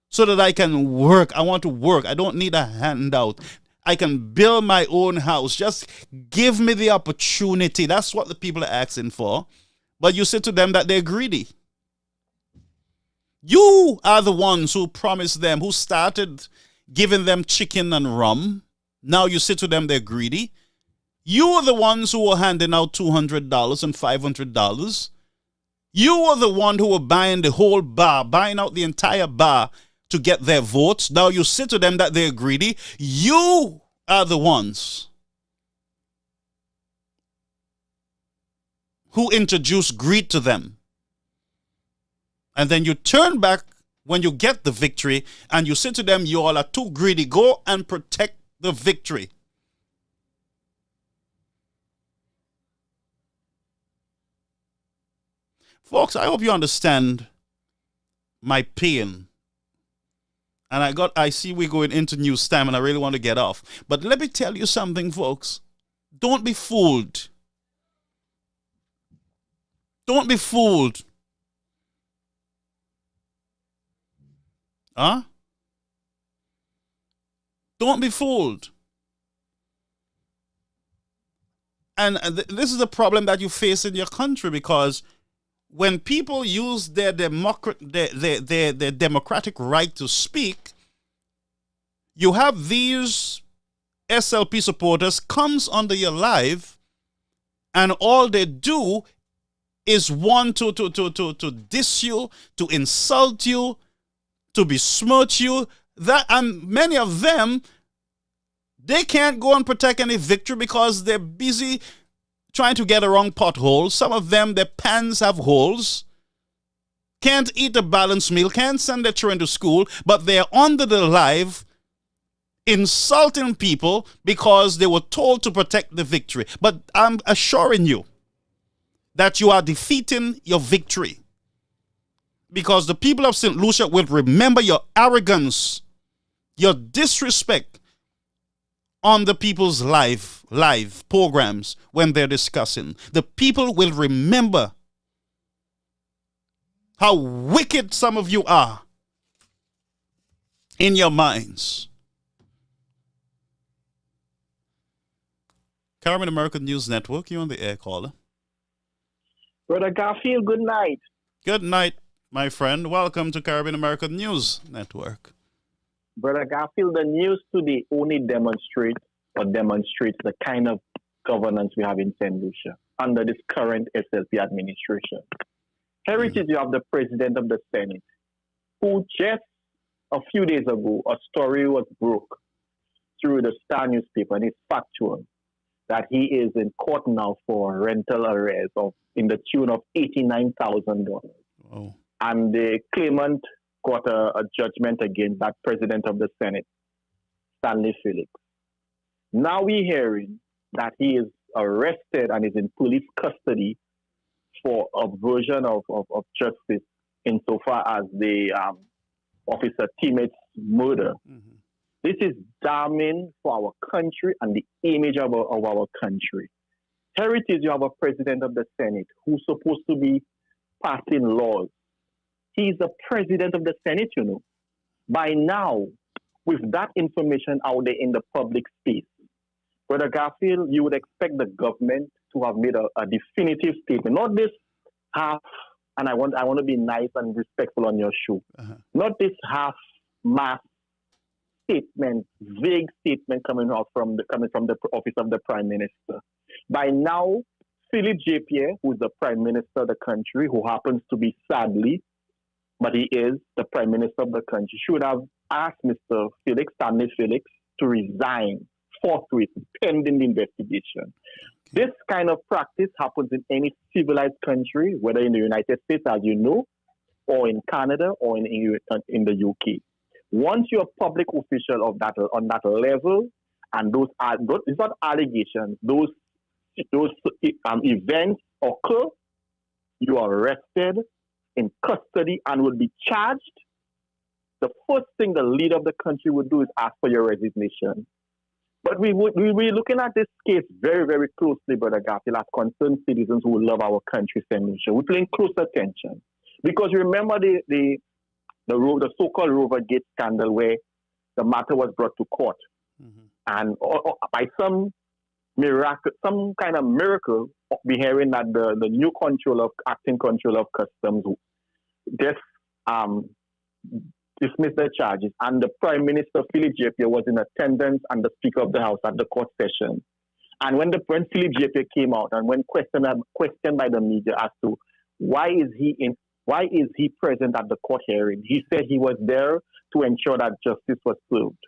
so that I can work. I want to work. I don't need a handout. I can build my own house. Just give me the opportunity. That's what the people are asking for. But you say to them that they're greedy. You are the ones who promised them, who started giving them chicken and rum. Now you say to them they're greedy. You are the ones who were handing out $200 and $500. You are the one who were buying the whole bar, buying out the entire bar to get their votes. Now you say to them that they're greedy. You are the ones who introduced greed to them. And then you turn back when you get the victory and you say to them, you all are too greedy. Go and protect the victory. Folks, I hope you understand my pain. And I see we're going into news time and I really want to get off. But let me tell you something, folks. Don't be fooled. Don't be fooled. Huh? Don't be fooled. And this is the problem that you face in your country, because when people use their democratic right to speak, you have these SLP supporters comes under your live, and all they do is want to diss you, to insult you, to besmirch you. That, and many of them, they can't go and protect any victory because they're busy trying to get around potholes. Some of them, their pants have holes, can't eat a balanced meal, can't send their children to school, but they're under the live insulting people because they were told to protect the victory. But I'm assuring you that you are defeating your victory, because the people of St. Lucia will remember your arrogance, your disrespect on the people's live programs when they're discussing. The people will remember how wicked some of you are in your minds. Caribbean American News Network, you're on the air, caller. Brother Garfield, good night. Good night, my friend. Welcome to Caribbean American News Network. Brother Garfield, the news today only demonstrates the kind of governance we have in St. Lucia under this current SLP administration. Heritage, you have the President of the Senate, who just a few days ago, a story was broke through the Star newspaper, and it's factual, that he is in court now for rental arrears in the tune of $89,000. Oh. And the claimant got a judgment against that President of the Senate, Stanley Felix. Now we're hearing that he is arrested and is in police custody for a version of justice insofar as the officer teammate's murder. Mm-hmm. This is damning for our country and the image of our country. Heritage, you have a President of the Senate who's supposed to be passing laws. He's the President of the Senate, you know. By now, with that information out there in the public space, Brother Garfield, you would expect the government to have made a definitive statement, not this half, and I want to be nice and respectful on your show, not this half-mass statement, vague statement coming from the office of the Prime Minister. By now, Philip J. Pierre, who is the Prime Minister of the country, who happens to be sadly, but he is the Prime Minister of the country, should have asked Mr. Felix, Stanley Felix, to resign forthwith pending the investigation. This kind of practice happens in any civilized country, whether in the United States, as you know, or in Canada, or in the UK. Once you're a public official on that level, and those it's not allegations, those events occur, you are arrested, in custody, and will be charged. The first thing the leader of the country would do is ask for your resignation. But we're looking at this case very, very closely, Brother Garfield, as concerned citizens who love our country, St. Lucia. We're paying close attention. Because remember the so-called Rover Gate scandal, where the matter was brought to court. Mm-hmm. And by some kind of miracle, we're hearing that the new acting controller of customs just dismissed the charges. And the Prime Minister, Philip J. Pierre, was in attendance, and the Speaker of the House at the court session. And when Philip J. Pierre came out, and when questioned by the media as to why is he present at the court hearing, he said he was there to ensure that justice was served.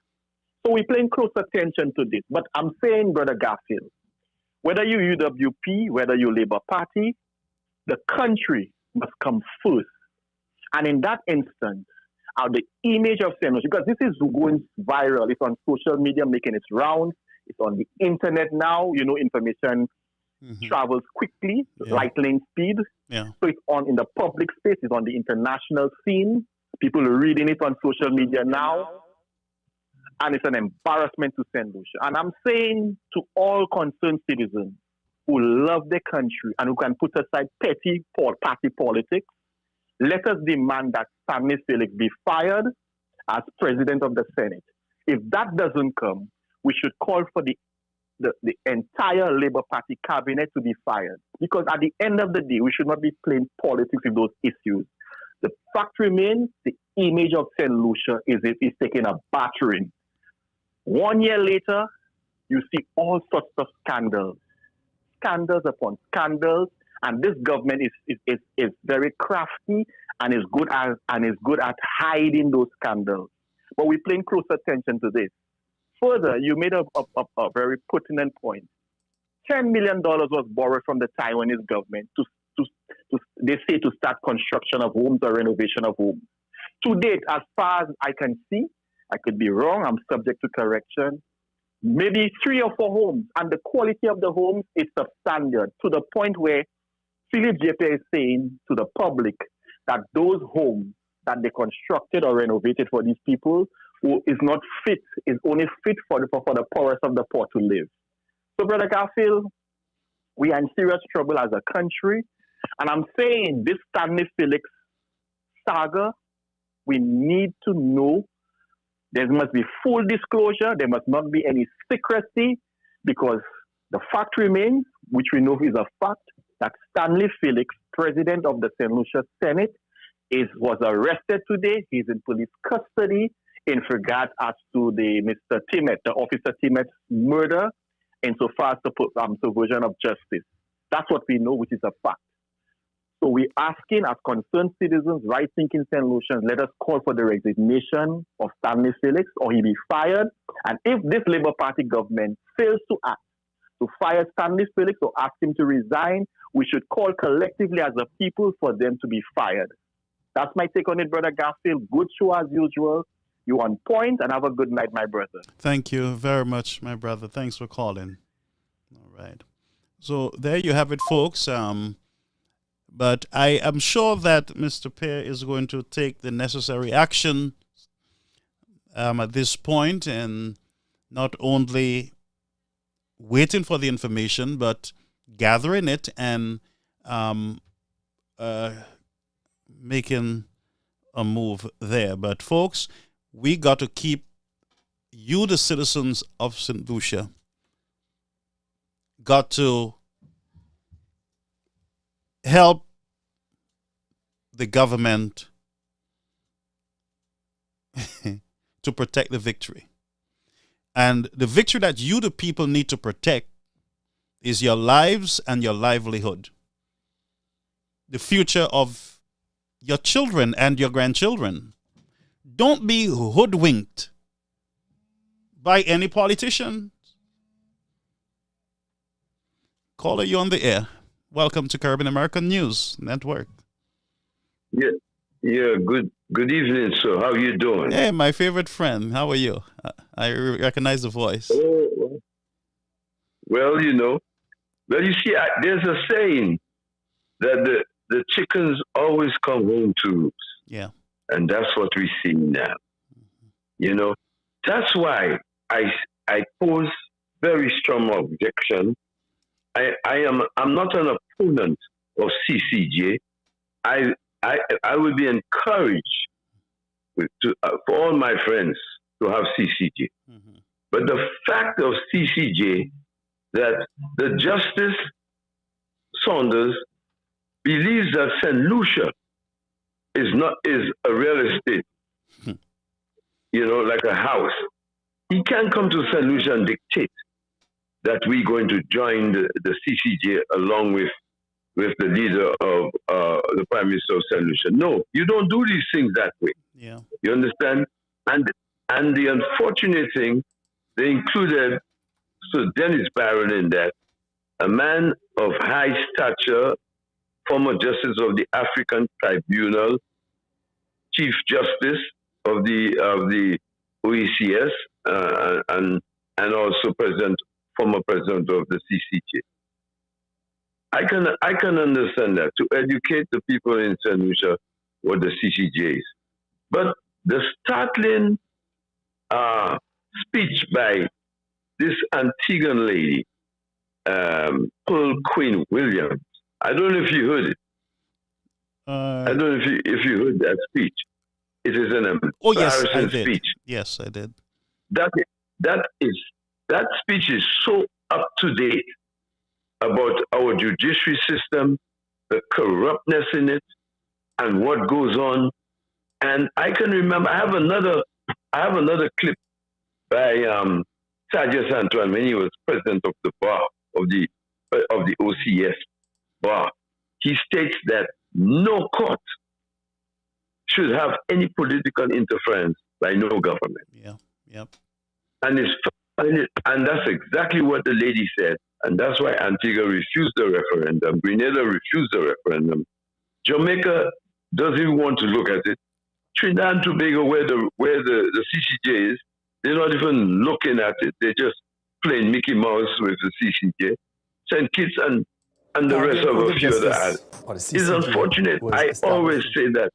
So we're paying close attention to this. But I'm saying, Brother Garfield, whether you UWP, whether you Labour Party, the country must come first. And in that instance, the image of St. Lucia, because this is going viral, it's on social media making its rounds, it's on the internet now, information travels quickly, lightning speed. Yeah. So it's on in the public space, it's on the international scene, people are reading it on social media now, and it's an embarrassment to St. Lucia. And I'm saying to all concerned citizens who love their country and who can put aside petty party politics, let us demand that Stanley Felix be fired as President of the Senate. If that doesn't come, we should call for the the entire Labour Party cabinet to be fired. Because at the end of the day, we should not be playing politics with those issues. The fact remains, the image of St. Lucia is taking a battering. 1 year later, you see all sorts of scandals upon scandals, and this government is very crafty and is good at hiding those scandals. But we're paying close attention to this. Further, you made a very pertinent point. $10 million was borrowed from the Taiwanese government they say to start construction of homes or renovation of homes. To date, as far as I can see, I could be wrong, I'm subject to correction, maybe 3 or 4 homes, and the quality of the homes is substandard to the point where Philip J.P. is saying to the public that those homes that they constructed or renovated for these people is not fit, is only fit for the poorest of the poor to live. So, Brother Garfield, we are in serious trouble as a country. And I'm saying this Stanley Felix saga, we need to know there must be full disclosure. There must not be any secrecy, because the fact remains, which we know is a fact, that Stanley Felix, president of the St. Lucia Senate, was arrested today. He's in police custody in regard as to the Mr. Timmett, the Officer Timmett's murder, insofar as the subversion of justice. That's what we know, which is a fact. So we're asking, as concerned citizens, right-thinking St. Lucians, let us call for the resignation of Stanley Felix, or he be fired. And if this Labour Party government fails to act, to fire Stanley Felix or ask him to resign, we should call collectively as a people for them to be fired. That's my take on it, Brother Garfield. Good show as usual. You on point, and have a good night, my brother. Thank you very much, my brother. Thanks for calling. All right. So there you have it, folks. But I am sure that Mr. Pear is going to take the necessary action at this point, and not only waiting for the information, but gathering it and making a move there. But folks, we got to keep you, the citizens of St. Lucia, got to help the government to protect the victory. And the victory that you, the people, need to protect is your lives and your livelihood, the future of your children and your grandchildren. Don't be hoodwinked by any politician. Caller, you on the air. Welcome to Caribbean American News Network. Yeah. Good evening, sir. How you doing? Hey, my favorite friend. How are you? I recognize the voice. Oh, well, you see, there's a saying that the chickens always come home to roost. Yeah. And that's what we see now. That's why I pose very strong objection. I'm not an opponent of CCJ. I would be encouraged for all my friends to have CCJ. Mm-hmm. But the fact of CCJ, that the Justice Saunders believes that St. Lucia is a real estate, like a house. He can't come to St. Lucia and dictate that we're going to join the CCJ along with the leader of the Prime Minister of St. Lucia. No, you don't do these things that way. Yeah. You understand? And the unfortunate thing, they included Sir Dennis Barron in that, a man of high stature, former Justice of the African Tribunal, Chief Justice of the OECS, and also former President of the CCJ. I can understand that, to educate the people in St. Lucia what the CCJ is. But the startling speech by this Antiguan lady, Pearl Queen Williams, I don't know if you heard it. I don't know if you heard that speech. It is an embarrassing speech. Yes, I did. That speech is so up to date about our judiciary system, the corruptness in it, and what goes on. And I can remember, I have another clip by Sergio Santuan when he was president of the bar of the OCS bar. He states that no court should have any political interference by no government. Yeah. Yep. And that's exactly what the lady said. And that's why Antigua refused the referendum. Grenada refused the referendum. Jamaica doesn't even want to look at it. Trinidad and Tobago, where the CCJ is, they're not even looking at it. They're just playing Mickey Mouse with the CCJ. St. Kitts and the rest of a few other islands. It's unfortunate. I always say that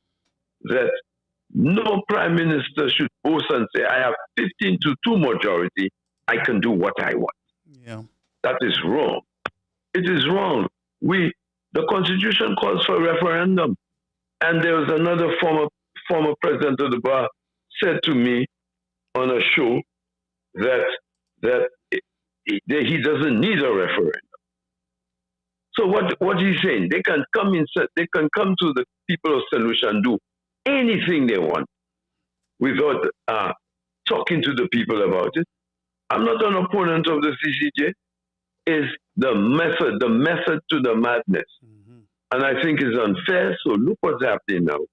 no prime minister should boast and say, I have 15-2 majority, I can do what I want. Yeah. That is wrong. It is wrong. The Constitution calls for a referendum. And there was another former president of the bar said to me on a show that he doesn't need a referendum. So what he's saying, they can come to the people of St. Lucia and do anything they want without talking to the people about it. I'm not an opponent of the CCJ. It's the method to the madness. Mm-hmm. And I think it's unfair. So look what's happening now.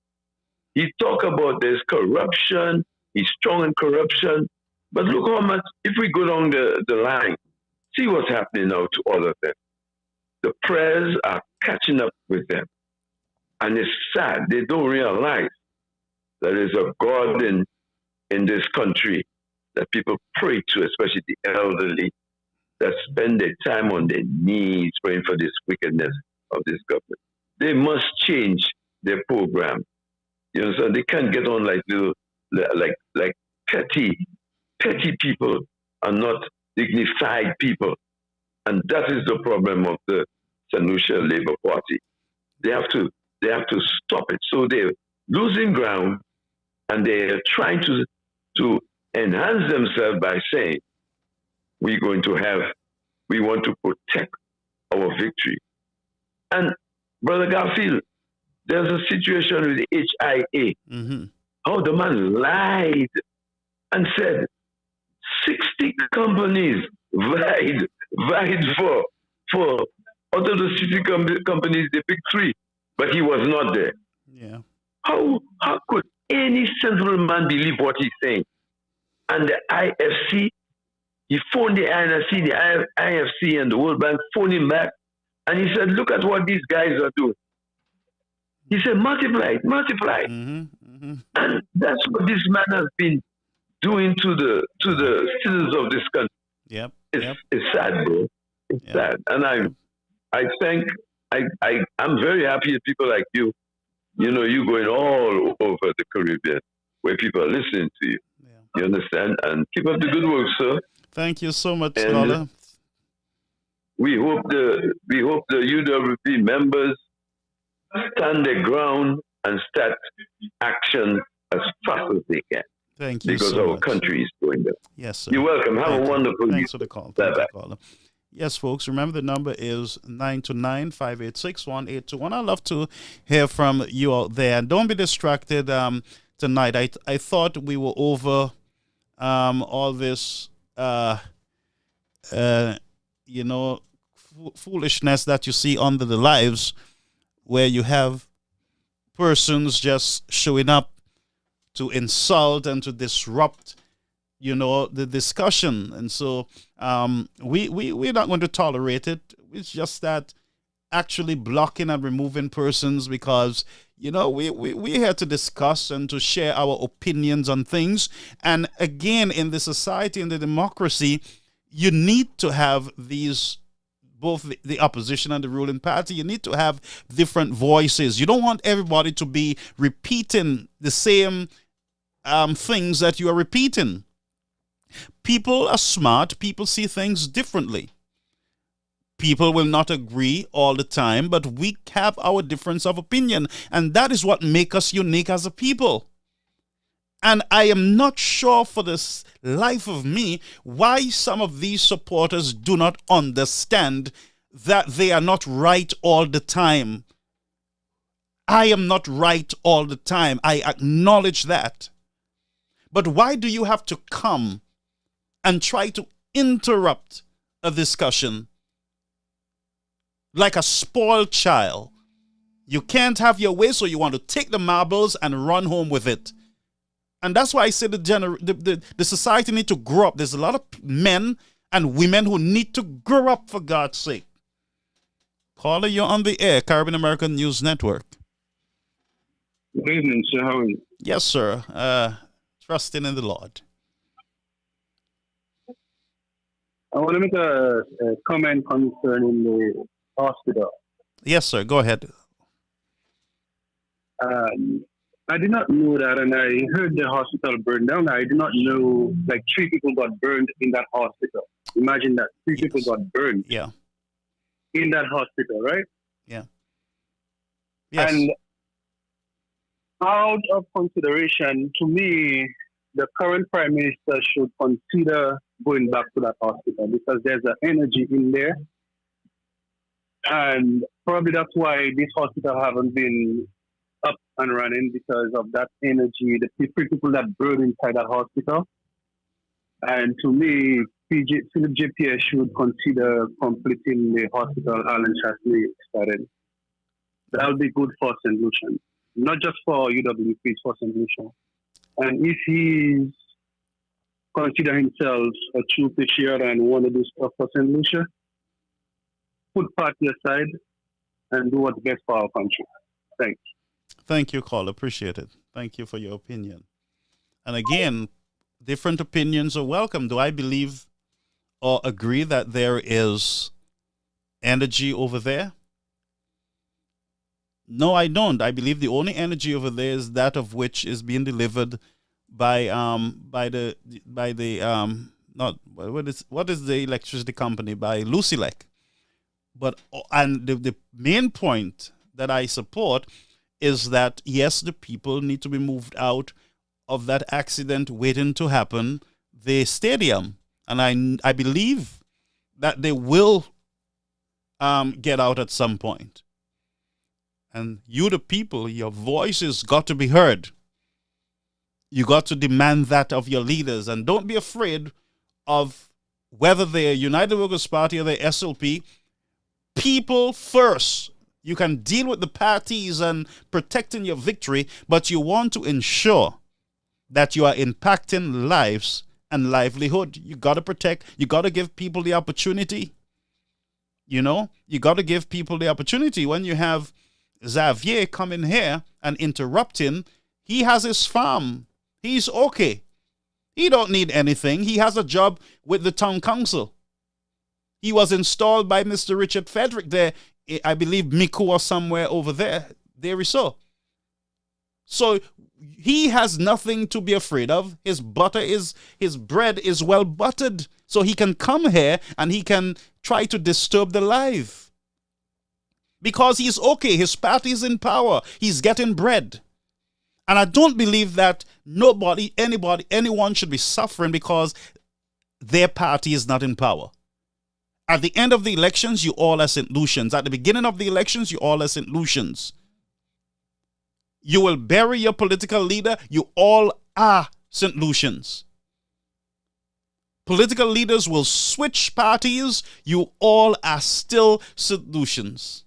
He talk about there's corruption. He's strong in corruption. But look how much, if we go down the line, see what's happening now to all of them. The prayers are catching up with them. And it's sad. They don't realize that there's a God in this country that people pray to, especially the elderly, that spend their time on their knees praying for this wickedness of this government. They must change their program. You know, so they can't get on like little, like petty people are not dignified people. And that is the problem of the St. Lucia Labour Party. They have to stop it. So they're losing ground, and they're trying to enhance themselves by saying, we want to protect our victory. And Brother Garfield, there's a situation with the HIA. Mm-hmm. How the man lied and said 60 companies vied for out of the 60 companies, they picked 3, but he was not there. Yeah. How could any sensible man believe what he's saying? And the IFC, he phoned the INFC, the IFC and the World Bank phoned him back, and he said, look at what these guys are doing. He said, multiply. Mm-hmm. Mm-hmm. And that's what this man has been doing to the citizens of this country. Yep. It's sad, bro. It's sad. And I'm very happy that people like you, you know, you going all over the Caribbean where people are listening to you. Yeah. You understand? And keep up the good work, sir. Thank you so much, Scholar. We hope the UWP members stand their ground and start action as fast as they can. Thank you because so our much. country is going there. Yes, sir. You're welcome. Have a wonderful day. Thanks for the call. Bye-bye. Yes, folks, remember the number is 929-586-1821. I'd love to hear from you out there. And don't be distracted tonight. I thought we were over all this, foolishness that you see under the lives where you have persons just showing up to insult and to disrupt the discussion. And so we're not going to tolerate it. It's just that actually blocking and removing persons because, we're here to discuss and to share our opinions on things. And again, in the society, in the democracy, you need to have these, both the opposition and the ruling party, you need to have different voices. You don't want everybody to be repeating the same things that you are repeating. People are smart. People see things differently. People will not agree all the time, but we have our difference of opinion. And that is what makes us unique as a people. And I am not sure for the life of me why some of these supporters do not understand that they are not right all the time. I am not right all the time. I acknowledge that. But why do you have to come and try to interrupt a discussion like a spoiled child? You can't have your way, so you want to take the marbles and run home with it. And that's why I say the society need to grow up. There's a lot of men and women who need to grow up, for God's sake. Caller, you're on the air, Caribbean American News Network. Good evening, sir. How are you? Yes, sir. Trusting in the Lord. I want to make a comment concerning the hospital. Yes, sir. Go ahead. I did not know that, and I heard the hospital burned down. I did not know, like, 3 people got burned in that hospital. Imagine that. 3 people got burned. Yeah. In that hospital, right? Yeah. Yes. And out of consideration, to me, the current prime minister should consider going back to that hospital because there's an energy in there. And probably that's why this hospital haven't been up and running, because of that energy, the people that burned inside that hospital. And to me, Philip J. Pierce should consider completing the hospital Alan Shasley started. That would be good for St. Lucia, not just for UWP, for St. Lucia. And if he's consider himself a true patriot and want to do stuff for St. Lucia, put party aside and do what's best for our country. Thanks. Thank you, caller. Appreciate it. Thank you for your opinion. And again, different opinions are welcome. Do I believe or agree that there is energy over there? No, I don't. I believe the only energy over there is that of which is being delivered by what is the electricity company, by Lucilec. But the main point that I support is that, yes, the people need to be moved out of that accident waiting to happen, the stadium. And I believe that they will get out at some point. And you, the people, your voice has got to be heard. You got to demand that of your leaders. And don't be afraid of whether they're United Workers' Party or the SLP. People first. You can deal with the parties and protecting your victory, but you want to ensure that you are impacting lives and livelihood. You got to protect. You got to give people the opportunity. You know, you got to give people the opportunity. When you have Xavier coming here and interrupting, he has his farm. He's okay. He don't need anything. He has a job with the town council. He was installed by Mr. Richard Frederick there, I believe Miku or somewhere over there. There is so. So he has nothing to be afraid of. His bread is well buttered. So he can come here and he can try to disturb the life. Because he's okay. His party is in power. He's getting bread. And I don't believe that anyone should be suffering because their party is not in power. At the end of the elections, you all are St. Lucians. At the beginning of the elections, you all are St. Lucians. You will bury your political leader. You all are St. Lucians. Political leaders will switch parties. You all are still St. Lucians.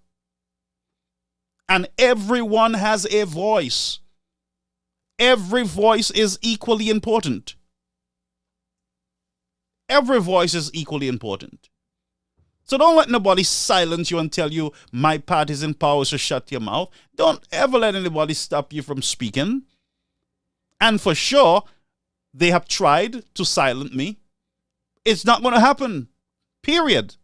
And everyone has a voice. Every voice is equally important. Every voice is equally important. So don't let nobody silence you and tell you my party's in power, so shut your mouth. Don't ever let anybody stop you from speaking. And for sure, they have tried to silence me. It's not going to happen. Period.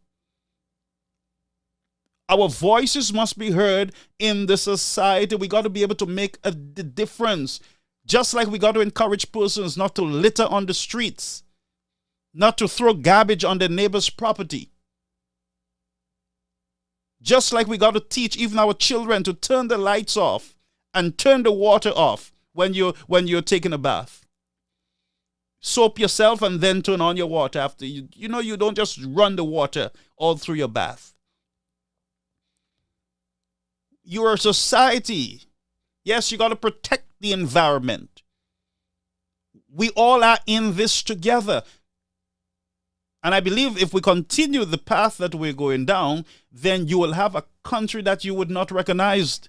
Our voices must be heard in the society. We got to be able to make a difference. Just like we got to encourage persons not to litter on the streets, not to throw garbage on their neighbor's property. Just like we got to teach even our children to turn the lights off and turn the water off when you're taking a bath. soap yourself and then turn on your water after you. You know, you don't just run the water all through your bath. You're a society. Yes, you got to protect the environment. We all are in this together. And I believe if we continue the path that we're going down, then you will have a country that you would not recognize.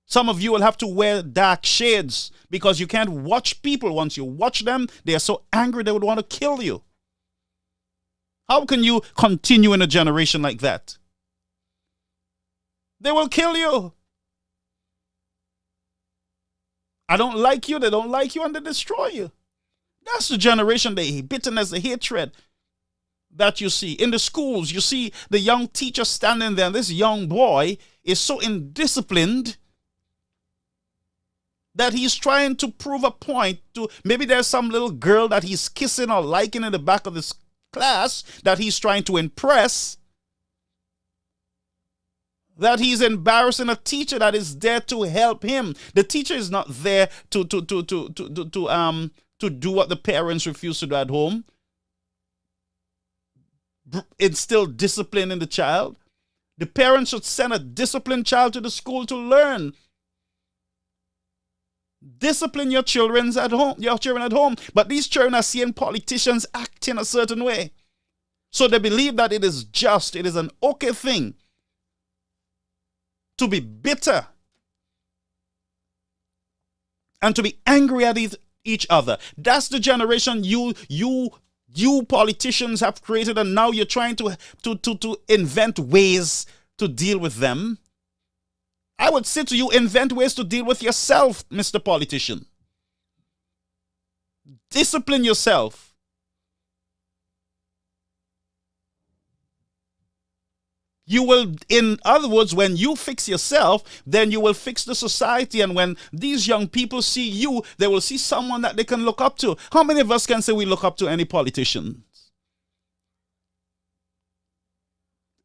Some of you will have to wear dark shades because you can't watch people. Once you watch them, they are so angry they would want to kill you. How can you continue in a generation like that? They will kill you. I don't like you, they don't like you, and they destroy you. That's the generation, the bitterness, the hatred that you see. In the schools, you see the young teacher standing there, and this young boy is so indisciplined that he's trying to prove a point to, maybe there's some little girl that he's kissing or liking in the back of this class that he's trying to impress, that he's embarrassing a teacher that is there to help him. The teacher is not there to do what the parents refuse to do at home. Instill discipline in the child. The parents should send a disciplined child to the school to learn. Discipline your children at home. But these children are seeing politicians acting a certain way. So they believe that it is just, it is an okay thing to be bitter and to be angry at each other. That's the generation you politicians have created, and now you're trying to invent ways to deal with them. I would say to you, invent ways to deal with yourself, Mr. Politician. Discipline yourself. You will, in other words, when you fix yourself, then you will fix the society. And when these young people see you, they will see someone that they can look up to. How many of us can say we look up to any politician?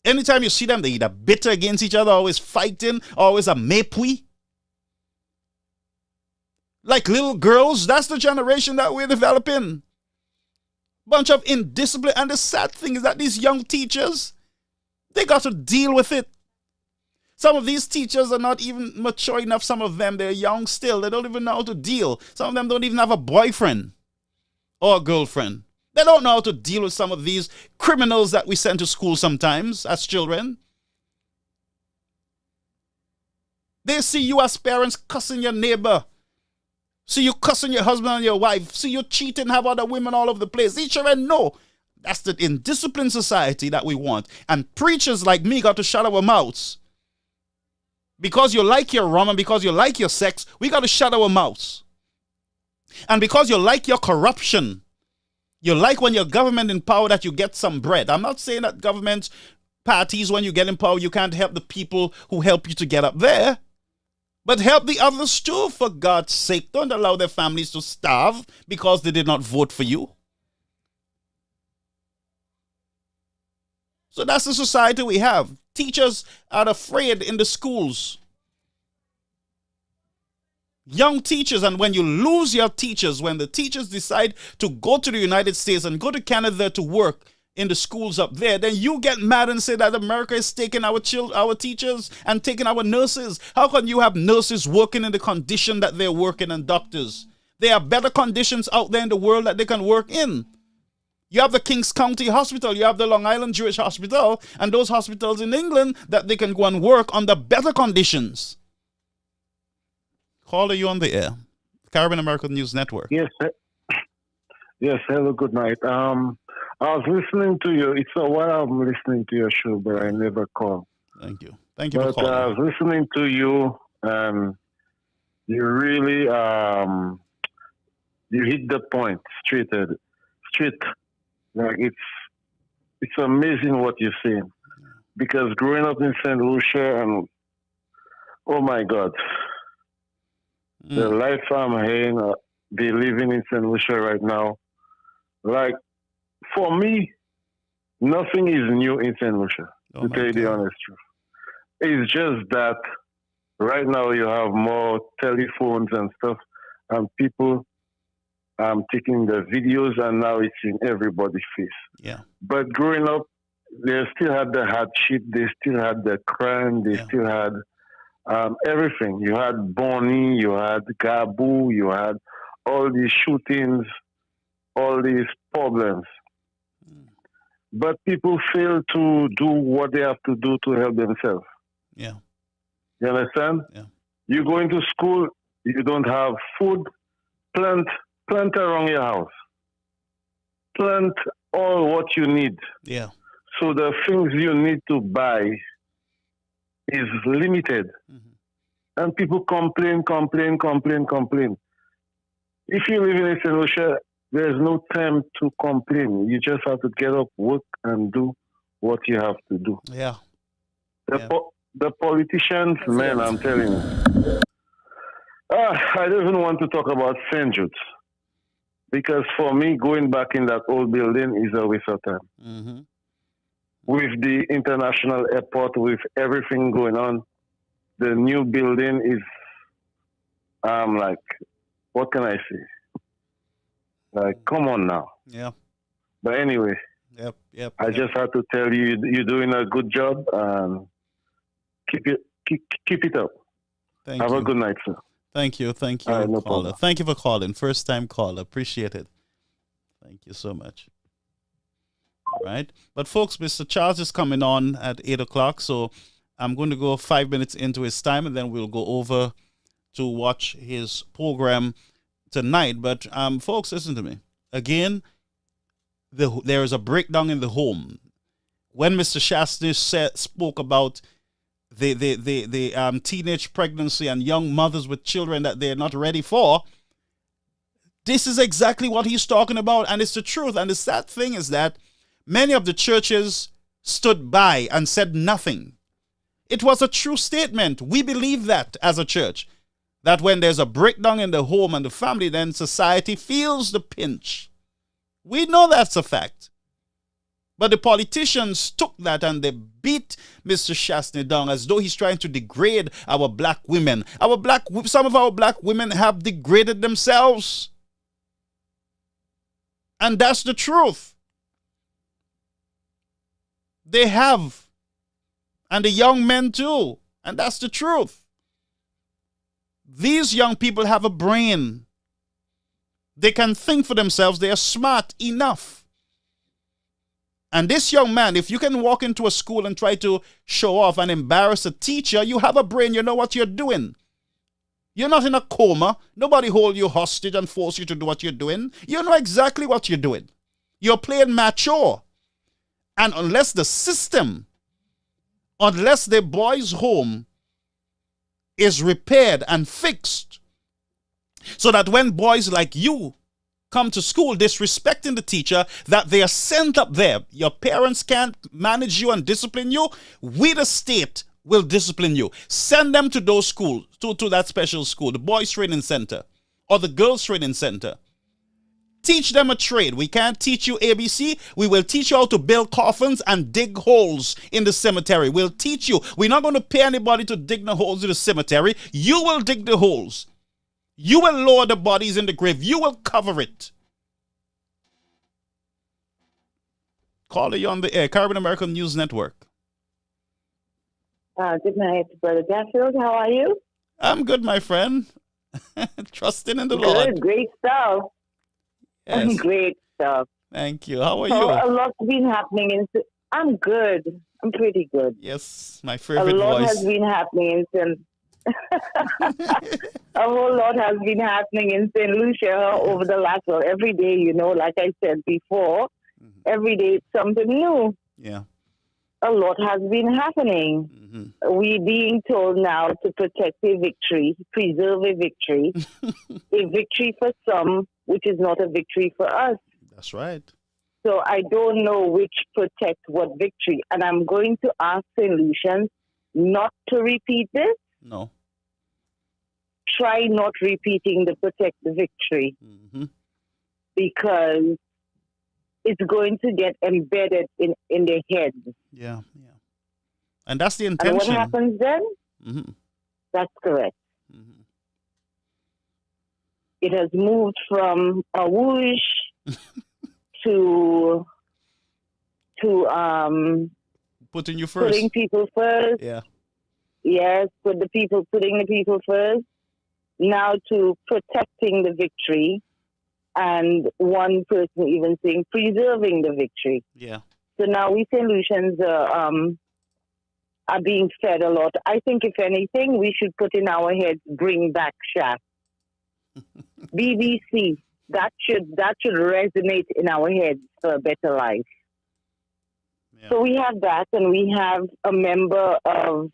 Anytime you see them, they're either bitter against each other, always fighting, always a mépris. Like little girls, that's the generation that we're developing. Bunch of indiscipline. And the sad thing is that these young teachers, they got to deal with it. Some of these teachers are not even mature enough. Some of them, they're young still. They don't even know how to deal. Some of them don't even have a boyfriend or a girlfriend. They don't know how to deal with some of these criminals that we send to school sometimes as children. They see you as parents cussing your neighbor. See you cussing your husband and your wife. See you cheating, have other women all over the place. These children know. That's the indisciplined society that we want. And preachers like me got to shut our mouths. Because you like your rum and because you like your sex, we got to shut our mouths. And because you like your corruption, you like when your government in power that you get some bread. I'm not saying that government parties, when you get in power, you can't help the people who help you to get up there. But help the others too, for God's sake. Don't allow their families to starve because they did not vote for you. So that's the society we have. Teachers are afraid in the schools. Young teachers, and when you lose your teachers, when the teachers decide to go to the United States and go to Canada to work in the schools up there, then you get mad and say that America is taking our teachers and taking our nurses. How can you have nurses working in the condition that they're working, and doctors? There are better conditions out there in the world that they can work in. You have the Kings County Hospital, you have the Long Island Jewish Hospital, and those hospitals in England that they can go and work under better conditions. Caller, you on the air. Caribbean American News Network. Yes, yes. Hello, good night. I was listening to you. It's a while I'm listening to your show, but I never call. Thank you. Thank you for calling. I was listening to you, and you really you hit the point straight. Like it's amazing what you're saying. Because growing up in St. Lucia, and oh my God. The life I'm having, they living in St. Lucia right now. Like, for me, nothing is new in St. Lucia, to tell you the honest truth. It's just that right now you have more telephones and stuff, and people taking the videos, and now it's in everybody's face. Yeah. But growing up, they still had the hardship, they still had the crime, they still had everything. You had Bonnie, you had Gabu, you had all these shootings, all these problems. But people fail to do what they have to do to help themselves. Yeah. You understand? Yeah. You go into school, you don't have food, plant around your house. Plant all what you need. Yeah. So the things you need to buy is limited. Mm-hmm. And people complain. If you live in St. Lucia, there's no time to complain. You just have to get up, work, and do what you have to do. Yeah. The politicians, man, I'm telling you. I don't even want to talk about St. Jude's. Because for me, going back in that old building is a waste of time. Mm-hmm. With the international airport, with everything going on, the new building is, like, what can I say? Like, come on now. Yeah. But anyway, I just have to tell you, you're doing a good job, and keep it up. Have a good night, sir. Thank you, no caller. Thank you for calling. First time caller. Appreciate it. Thank you so much. All right. But folks, Mr. Charles is coming on at 8 o'clock, so I'm going to go 5 minutes into his time, and then we'll go over to watch his program tonight. But folks, listen to me. Again, there is a breakdown in the home. When Mr. Shastny spoke about the teenage pregnancy and young mothers with children that they're not ready for, this is exactly what he's talking about, and it's the truth. And the sad thing is that many of the churches stood by and said nothing. It was a true statement. We believe that as a church, that when there's a breakdown in the home and the family, then society feels the pinch. We know that's a fact. But the politicians took that and they beat Mr. Shastny down as though he's trying to degrade our black women. Some of our black women have degraded themselves. And that's the truth. They have. And the young men too. And that's the truth. These young people have a brain. They can think for themselves. They are smart enough. And this young man, if you can walk into a school and try to show off and embarrass a teacher, you have a brain, you know what you're doing. You're not in a coma. Nobody hold you hostage and force you to do what you're doing. You know exactly what you're doing. You're playing mature. And unless the system, unless the boys' home is repaired and fixed, so that when boys like you come to school disrespecting the teacher, that they are sent up there, your parents can't manage you and discipline you, we the state will discipline you. Send them to those schools, to that special school, the boys training center or the girls training center. Teach them a trade. We can't teach you ABC. We will teach you how to build coffins and dig holes in the cemetery. We'll teach you. We're not going to pay anybody to dig the holes in the cemetery. You will dig the holes. You will lower the bodies in the grave. You will cover it. Caller, you on the air. Caribbean American News Network. Good night, Brother Garfield. How are you? I'm good, my friend. Trusting in the Lord. Great stuff. Yes. Great stuff. Thank you. How are you? A lot's been happening. I'm good. I'm pretty good. Yes, my favorite voice. A lot has been happening in a whole lot has been happening in St. Lucia over the last, every day, like I said before, every day it's something new. Yeah. A lot has been happening. Mm-hmm. We being told now to protect a victory, preserve a victory, a victory for some, which is not a victory for us. That's right. So I don't know which protect what victory. And I'm going to ask St. Lucians not to repeat this. No. Try not repeating the protect the victory. Mm-hmm. Because it's going to get embedded in their heads. Yeah. And that's the intention. And what happens then? Mm-hmm. That's correct. Mm-hmm. It has moved from a whoosh to putting you first. Putting people first. Yeah. Yes, putting the people first. Now to protecting the victory, and one person even saying preserving the victory. Yeah. So now we St. Lucians are being fed a lot. I think if anything, we should put in our heads, bring back Shaq. BBC, that should resonate in our heads for a better life. Yeah. So we have that, and we have a member of,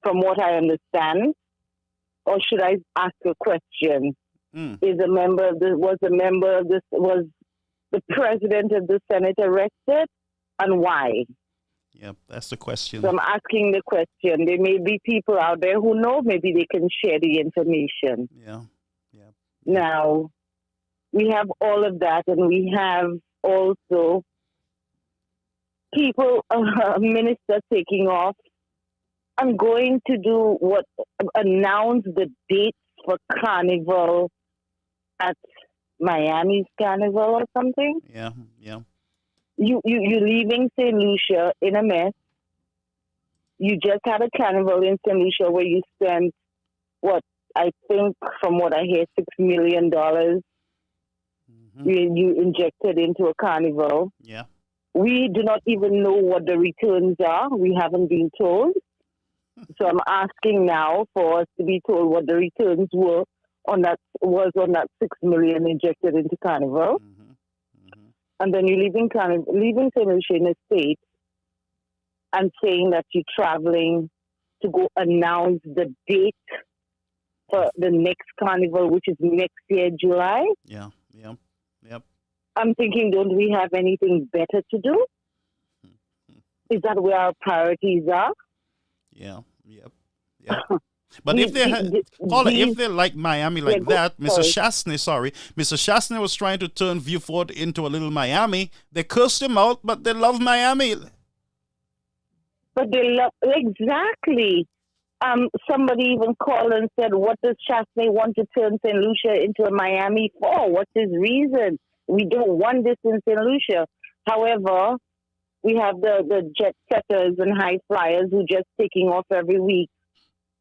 from what I understand, or should I ask a question? Was the president of the Senate arrested, and why? Yep, that's the question. So I'm asking the question. There may be people out there who know. Maybe they can share the information. Yeah. Now, we have all of that, and we have also people, minister taking off and going to do announce the dates for Carnival at Miami's Carnival or something. Yeah. You're leaving St. Lucia in a mess. You just had a carnival in St. Lucia where you spent, I think from what I hear, $6 million. You injected into a carnival. Yeah. We do not even know what the returns are. We haven't been told. So I'm asking now for us to be told what the returns were on that $6 million injected into carnival. And then you're leaving St. Lucia in a state and saying that you're traveling to go announce the date for the next carnival, which is next year, July. Yeah. I'm thinking, don't we have anything better to do? Is that where our priorities are? Yeah. But if they're like Miami like that, Mr. Shastney was trying to turn Viewfort into a little Miami. They cursed him out, but they love Miami. But they love, exactly. Somebody even called and said, what does Shastney want to turn St. Lucia into a Miami for? What's his reason? We don't want this in St. Lucia. However, we have the jet setters and high flyers who just taking off every week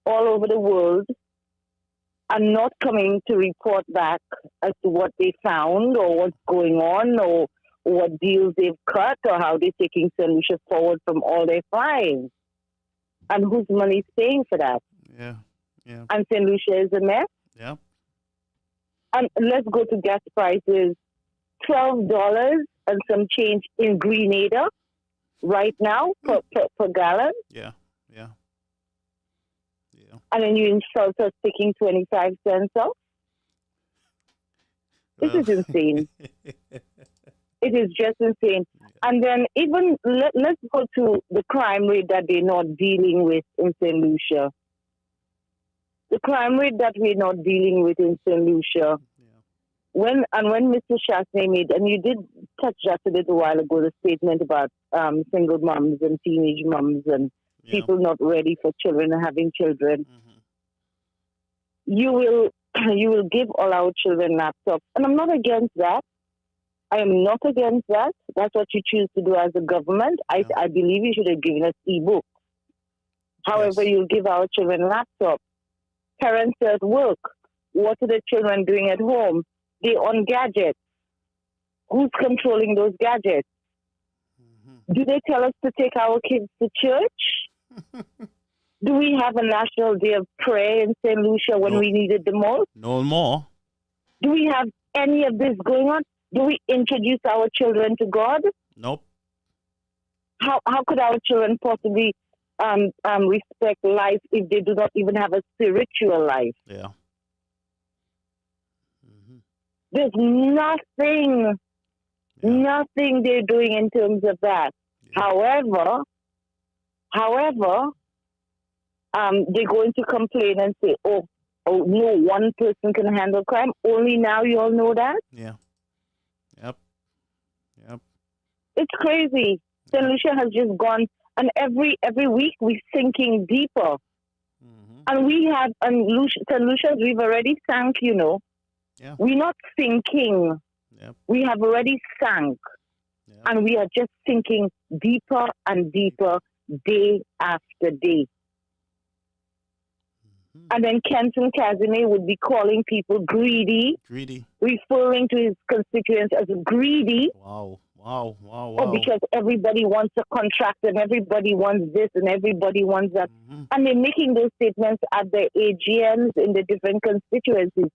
all over the world and not coming to report back as to what they found or what's going on or what deals they've cut or how they're taking St. Lucia forward from all their flying. And whose money is paying for that? Yeah. And St. Lucia is a mess. Yeah. And let's go to gas prices. $12 and some change in Grenada right now per gallon. Yeah. And then you insult us taking 25 cents off. This is insane. It is just insane. And then even let's go to the crime rate that they're not dealing with in St. Lucia. The crime rate that we're not dealing with in St. Lucia. When Mr. Shastney made, and you did touch that a little while ago, the statement about single moms and teenage moms and people not ready for children and having children. You will give all our children laptops, and I'm not against that. I am not against that. That's what you choose to do as a government. I believe you should have given us e-books. However, you'll give our children laptops. Parents are at work. What are the children doing at home? They're on gadgets. Who's controlling those gadgets? Do they tell us to take our kids to church? Do we have a national day of prayer in St. Lucia when we need it the most? No more. Do we have any of this going on? Do we introduce our children to God? Nope. How could our children possibly respect life if they do not even have a spiritual life? Yeah. There's nothing they're doing in terms of that. Yeah. However, they're going to complain and say, oh, no one person can handle crime. Only now you all know that? Yeah. Yep. It's crazy. St. Lucia has just gone, and every week we're sinking deeper. And we have, St. Lucia's, we've already sank, Yeah. We're not sinking. Yep. We have already sank. Yep. And we are just sinking deeper and deeper day after day. Mm-hmm. And then Kenton Casimir would be calling people greedy, referring to his constituents as greedy. Wow. Or because everybody wants a contract and everybody wants this and everybody wants that. Mm-hmm. And they're making those statements at the AGMs in the different constituencies.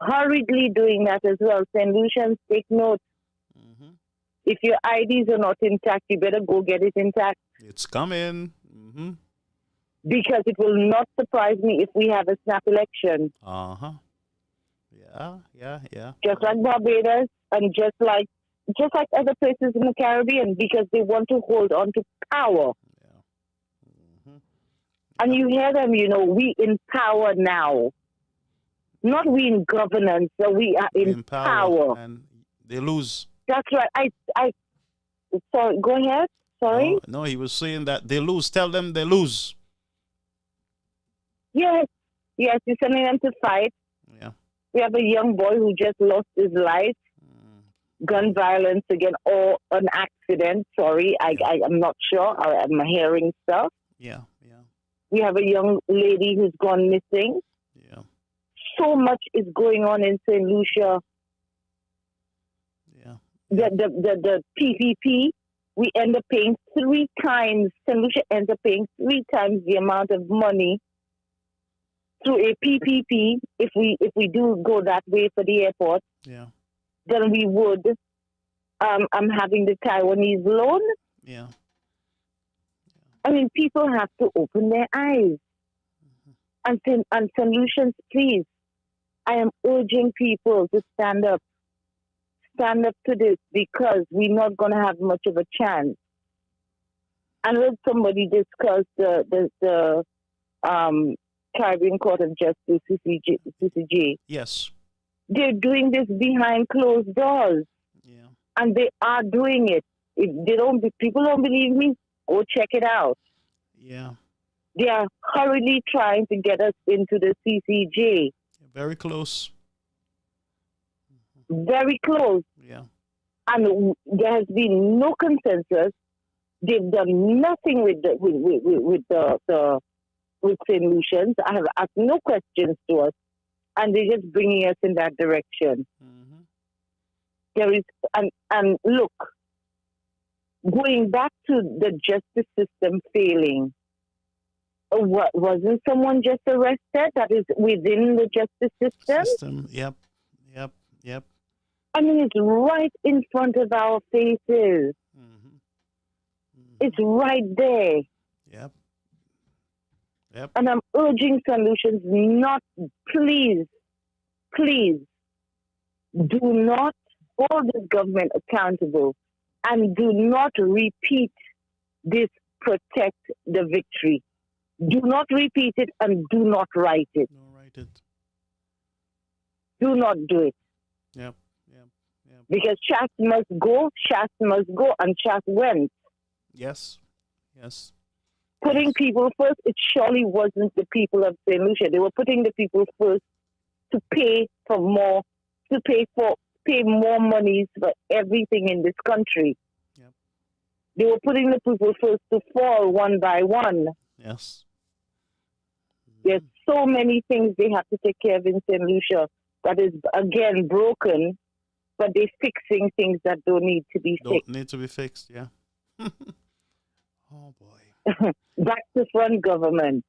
Hurriedly doing that as well. St. Lucians, take note. Mm-hmm. If your IDs are not intact, you better go get it intact. It's coming. Mm-hmm. Because it will not surprise me if we have a snap election. Uh-huh. Yeah. Just like Barbados and just like other places in the Caribbean, because they want to hold on to power. Yeah. Mm-hmm. And you hear them, we in power now. Not we in governance, so we are in power. And they lose. That's right. Sorry, go ahead. Sorry? No, he was saying that they lose. Tell them they lose. Yes, you're sending them to fight. Yeah. We have a young boy who just lost his life. Gun violence again, or an accident. Sorry, I'm not sure. I'm hearing stuff. Yeah. We have a young lady who's gone missing. Yeah. So much is going on in St. Lucia. Yeah. The PPP, we end up paying 3 times. St. Lucia ends up paying 3 times the amount of money through a PPP if we do go that way for the airport. Yeah. Than we would having the Taiwanese loan. Yeah. I mean, people have to open their eyes. Mm-hmm. And solutions, please. I am urging people to stand up. Stand up to this, because we're not going to have much of a chance. I heard somebody discuss the Caribbean Court of Justice, CCJ. Yes. They're doing this behind closed doors. Yeah. And they are doing it. If people don't believe me, go check it out. Yeah. They are hurriedly trying to get us into the CCJ. Very close. Very close. Yeah. And there has been no consensus. They've done nothing with St. Lucians. I have asked no questions to us. And they're just bringing us in that direction. Mm-hmm. There is, and look, going back to the justice system failing, wasn't someone just arrested that is within the justice system? Yep. I mean, it's right in front of our faces. Mm-hmm. It's right there. Yep. And I'm urging solutions not, please, do not hold this government accountable and do not repeat this protect the victory. Do not repeat it and do not write it. No, write it. Do not do it. Yep. Because Shas must go, and Shas went. Yes. Putting people first, it surely wasn't the people of St. Lucia. They were putting the people first to pay more monies for everything in this country. Yep. They were putting the people first to fall one by one. Yes. There's so many things they have to take care of in St. Lucia that is, again, broken, but they're fixing things that don't need to be fixed. Yeah. Oh, boy. Back to front government.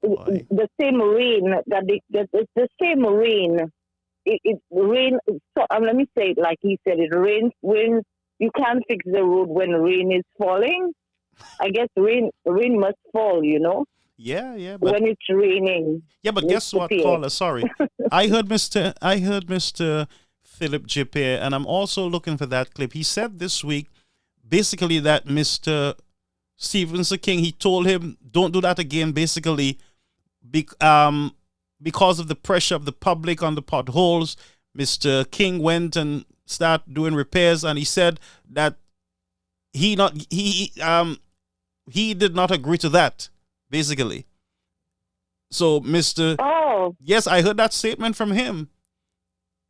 Boy. The same rain the same rain. It rain. So, let me say it like he said. It rains when you can't fix the road when rain is falling. I guess rain must fall. Yeah. But when it's raining. Yeah, but guess what, caller? Sorry, I heard Mr. Philip J. and I'm also looking for that clip. He said this week, basically, that Mr. Stevenson King, he told him, don't do that again, basically, because of the pressure of the public on the potholes. Mr. King went and started doing repairs, and he said that he did not agree to that, basically. So Mr. So yes, I heard that statement from him.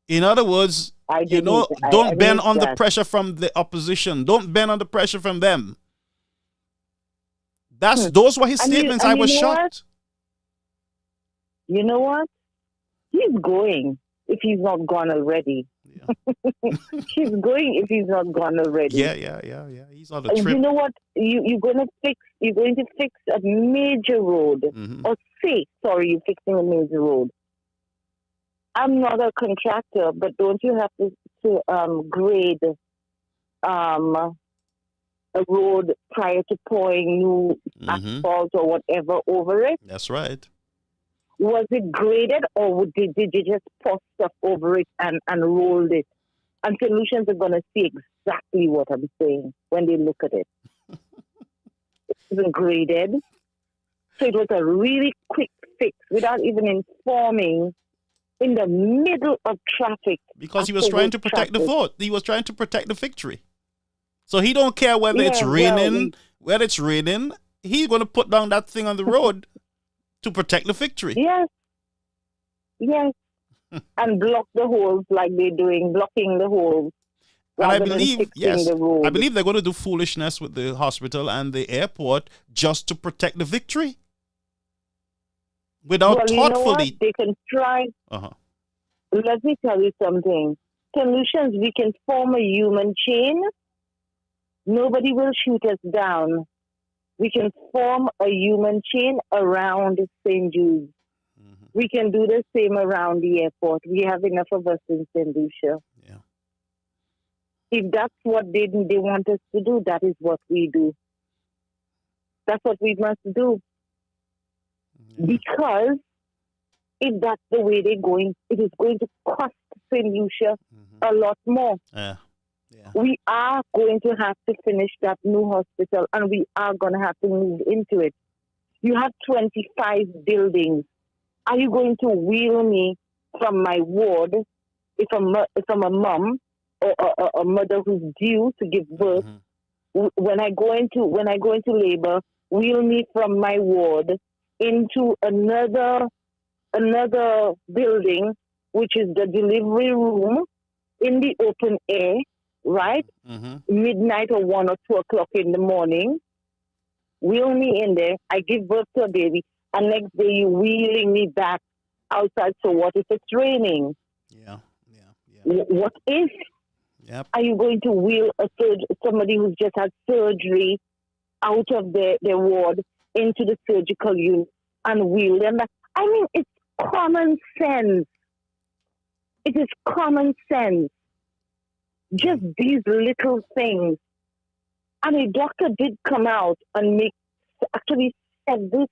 In other words, I you didn't. know, I don't bend missed on the that. pressure from the opposition. Don't bend on the pressure from them. Those were his And statements. you I was know what? shocked. You know what? He's going if he's not gone already. He's going if he's not gone already. Yeah. He's on the And trip. you know what? You're going to fix a major road, or you're fixing a major road. I'm not a contractor, but don't you have to grade a road prior to pouring new asphalt or whatever over it? That's right. Was it graded, or did you just pour stuff over it and rolled it? And Solutions are going to see exactly what I'm saying when they look at it. It wasn't graded. So it was a really quick fix without even informing in the middle of traffic. Because he was trying to protect the vote. He was trying to protect the victory. So he don't care whether it's raining. Whether it's raining, he's going to put down that thing on the road to protect the victory. Yes. And block the holes like they're doing, blocking the holes. And I believe, the road. I believe they're going to do foolishness with the hospital and the airport just to protect the victory. Without thoughtfully. You know what? They can try. Let me tell you something. Solutions, we can form a human chain. Nobody will shoot us down. We can form a human chain around St. Jude's. We can do the same around the airport. We have enough of us in St. Lucia. Yeah. If that's what they want us to do, that is what we do. That's what we must do. Yeah. Because if that's the way they're going, it is going to cost St. Lucia a lot more. Yeah. We are going to have to finish that new hospital, and we are going to have to move into it. You have 25 buildings. Are you going to wheel me from my ward if I'm a mom or a mother who's due to give birth? When I go into labor, wheel me from my ward into another building, which is the delivery room in the open air, right? Midnight or 1 or 2 o'clock in the morning. Wheel me in there. I give birth to a baby. And next day you're wheeling me back outside. So what if it's raining? Yeah. What if? Yep. Are you going to wheel somebody who's just had surgery out of their ward into the surgical unit and wheel them back? I mean, it's common sense. It is common sense. Just these little things. And a doctor did come out and actually said this,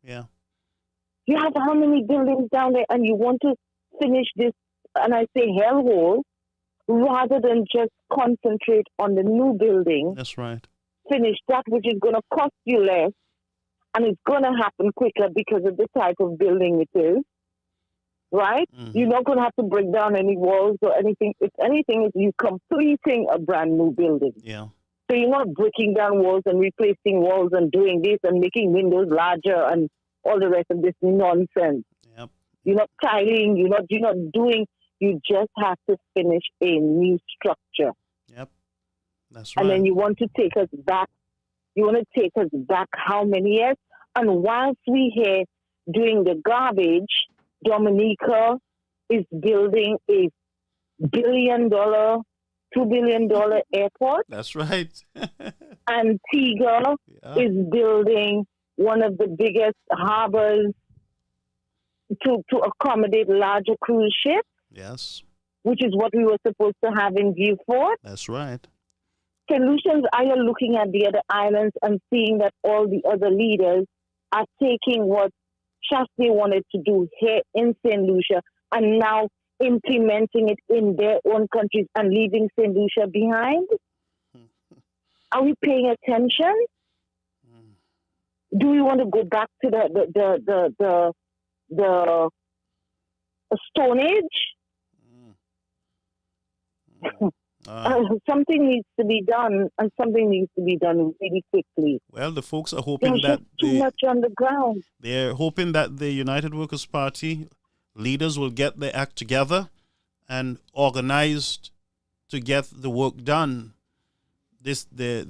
Yeah. You have how many buildings down there, and you want to finish this, and I say hellhole, rather than just concentrate on the new building. That's right. Finish that, which is going to cost you less, and it's going to happen quicker because of the type of building it is. Right? You're not going to have to break down any walls or anything. If anything, it's you completing a brand new building. Yeah. So you're not breaking down walls and replacing walls and doing this and making windows larger and all the rest of this nonsense. Yep. You're not tiling. You're not doing. You just have to finish a new structure. Yep. That's right. And then you want to take us back. You want to take us back how many years? And whilst we here doing the garbage, Dominica is building a $1 billion, $2 billion airport. That's right. Antigua is building one of the biggest harbors to accommodate larger cruise ships. Yes. Which is what we were supposed to have in Viewport. That's right. Solutions, I am looking at the other islands and seeing that all the other leaders are taking what Shasta wanted to do here in St. Lucia and now implementing it in their own countries and leaving St. Lucia behind? Are we paying attention? Do we want to go back to the Stone Age? Something needs to be done, and something needs to be done really quickly. Well, the folks are hoping There's that just too much on the ground. they're hoping that the United Workers' Party leaders will get their act together and organized to get the work done. What they're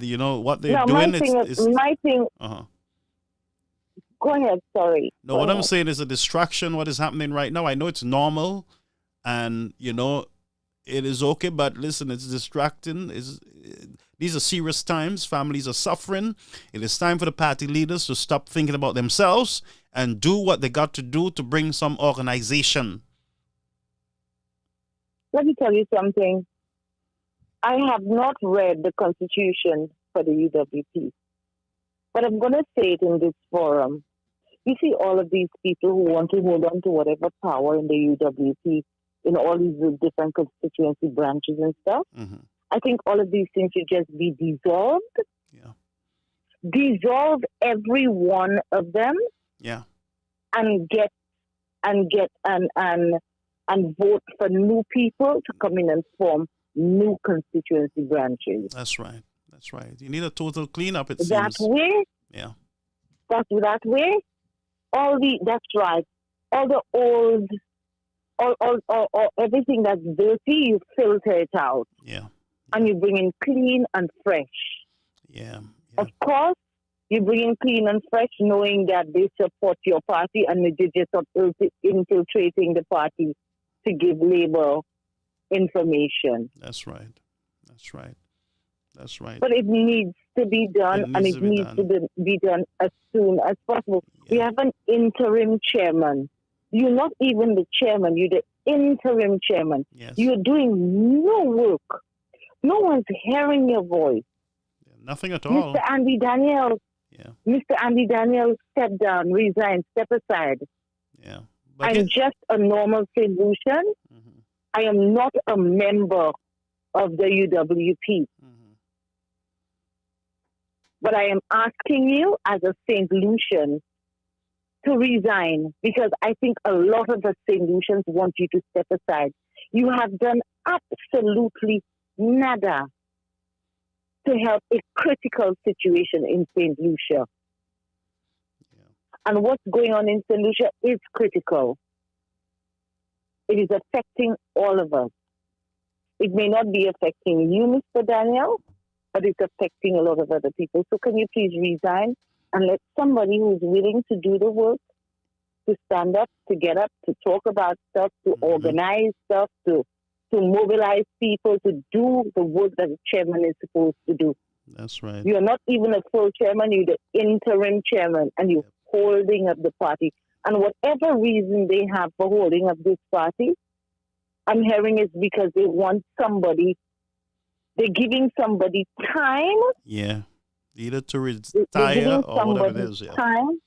doing is my thing. Go ahead. Sorry. No, what I'm saying is a distraction. What is happening right now? I know it's normal, and it is okay. But listen, it's distracting. These are serious times. Families are suffering. It is time for the party leaders to stop thinking about themselves and do what they got to do to bring some organization. Let me tell you something. I have not read the Constitution for the UWP, but I'm going to say it in this forum. You see all of these people who want to hold on to whatever power in the UWP, in all these different constituency branches and stuff. Mm-hmm. I think all of these things should just be dissolved. Yeah. Dissolve every one of them. Yeah. And vote for new people to come in and form new constituency branches. That's right. You need a total cleanup, it that seems. Way. Yeah. That way. That's right. All the old, all everything that's dirty, you filter it out. Yeah. And you bring in clean and fresh. Yeah. Of course, you bring in clean and fresh, knowing that they support your party and they're just infiltrating the party to give Labour information. That's right. But it needs to be done, and it needs to be done as soon as possible. Yeah. We have an interim chairman. You're not even the chairman, you're the interim chairman. Yes. You're doing no work. No one's hearing your voice. Yeah, nothing at all. Mr. Andy Daniels stepped down, resigned, step aside. Yeah. I'm just a normal solution. Mm-hmm. I am not a member of the UWP. Mm-hmm. But I am asking you as a St. Lucian to resign, because I think a lot of the St. Lucians want you to step aside. You have done absolutely nada to help a critical situation in St. Lucia. Yeah. And what's going on in St. Lucia is critical. It is affecting all of us. It may not be affecting you, Mr. Daniel, but it's affecting a lot of other people. So can you please resign and let somebody who's willing to do the work, to stand up, to get up, to talk about stuff, to organize stuff, to mobilize people, to do the work that the chairman is supposed to do. That's right. You're not even a full chairman, you're the interim chairman, and you're holding up the party. And whatever reason they have for holding up this party, I'm hearing is because they want somebody, they're giving somebody time. Yeah. Either to retire or whatever it is. Yeah. Time.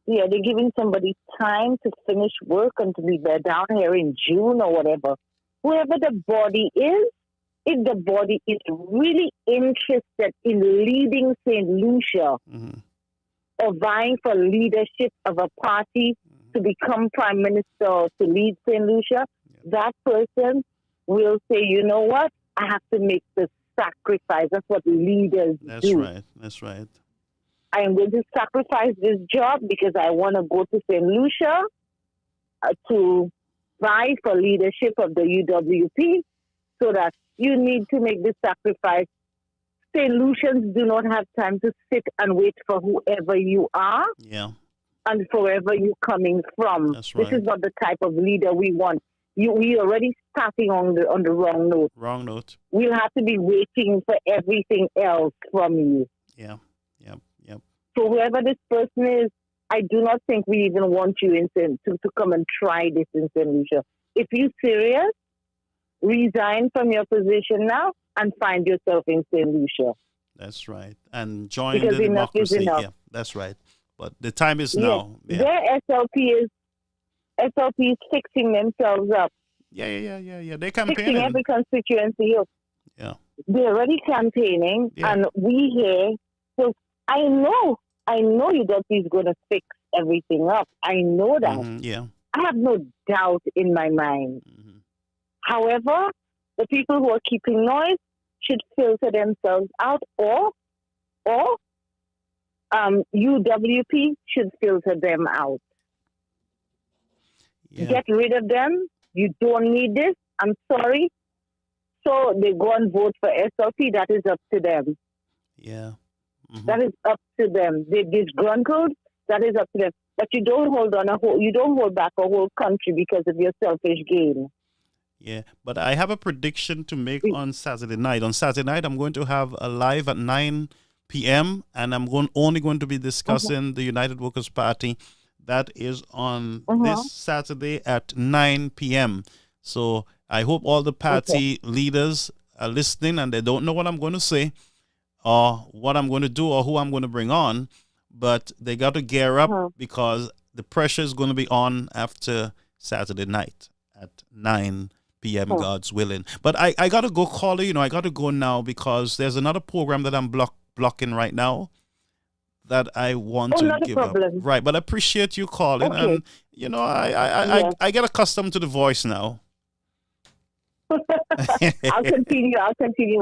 Yeah, they're giving somebody time to finish work and to be there down here in June or whatever. Whoever the body is, if the body is really interested in leading St. Lucia or vying for leadership of a party to become prime minister or to lead St. Lucia, that person will say, you know what, I have to make the sacrifice. That's what leaders do. That's right. I am going to sacrifice this job because I want to go to St. Lucia to vie for leadership of the UWP, so that you need to make this sacrifice. St. Lucians do not have time to sit and wait for whoever you are and for wherever you're coming from. That's right. This is not the type of leader we want. We already starting on the wrong note. Wrong note. We'll have to be waiting for everything else from you. Yeah. So whoever this person is, I do not think we even want you to come and try this in St. Lucia. If you're serious, resign from your position now and find yourself in St. Lucia. That's right. And join the democracy. Yeah, that's right. But the time is now. Yeah. Their SLP is fixing themselves up. Yeah. They're campaigning. Fixing every constituency up. Yeah. They're already campaigning, and we here. So I know UWP is going to fix everything up. I know that. Yeah. I have no doubt in my mind. However, The people who are keeping noise should filter themselves out, or UWP should filter them out. Yeah. Get rid of them. You don't need this. I'm sorry. So they go and vote for SLP. That is up to them. Yeah. Mm-hmm. That is up to them. They disgruntled. That is up to them. But you don't hold back a whole country because of your selfish gain. Yeah, but I have a prediction to make on Saturday night. On Saturday night, I'm going to have a live at 9 p.m. and I'm only going to be discussing the United Workers' Party. That is on this Saturday at 9 p.m. So I hope all the party leaders are listening and they don't know what I'm going to say or what I'm going to do or who I'm going to bring on. But they got to gear up because the pressure is going to be on after Saturday night at 9 p.m. God's willing. But I got to go, caller. I got to go now because there's another program that I'm blocking right now that I want to give up. Right, but I appreciate you calling. And, I get accustomed to the voice now. I'll continue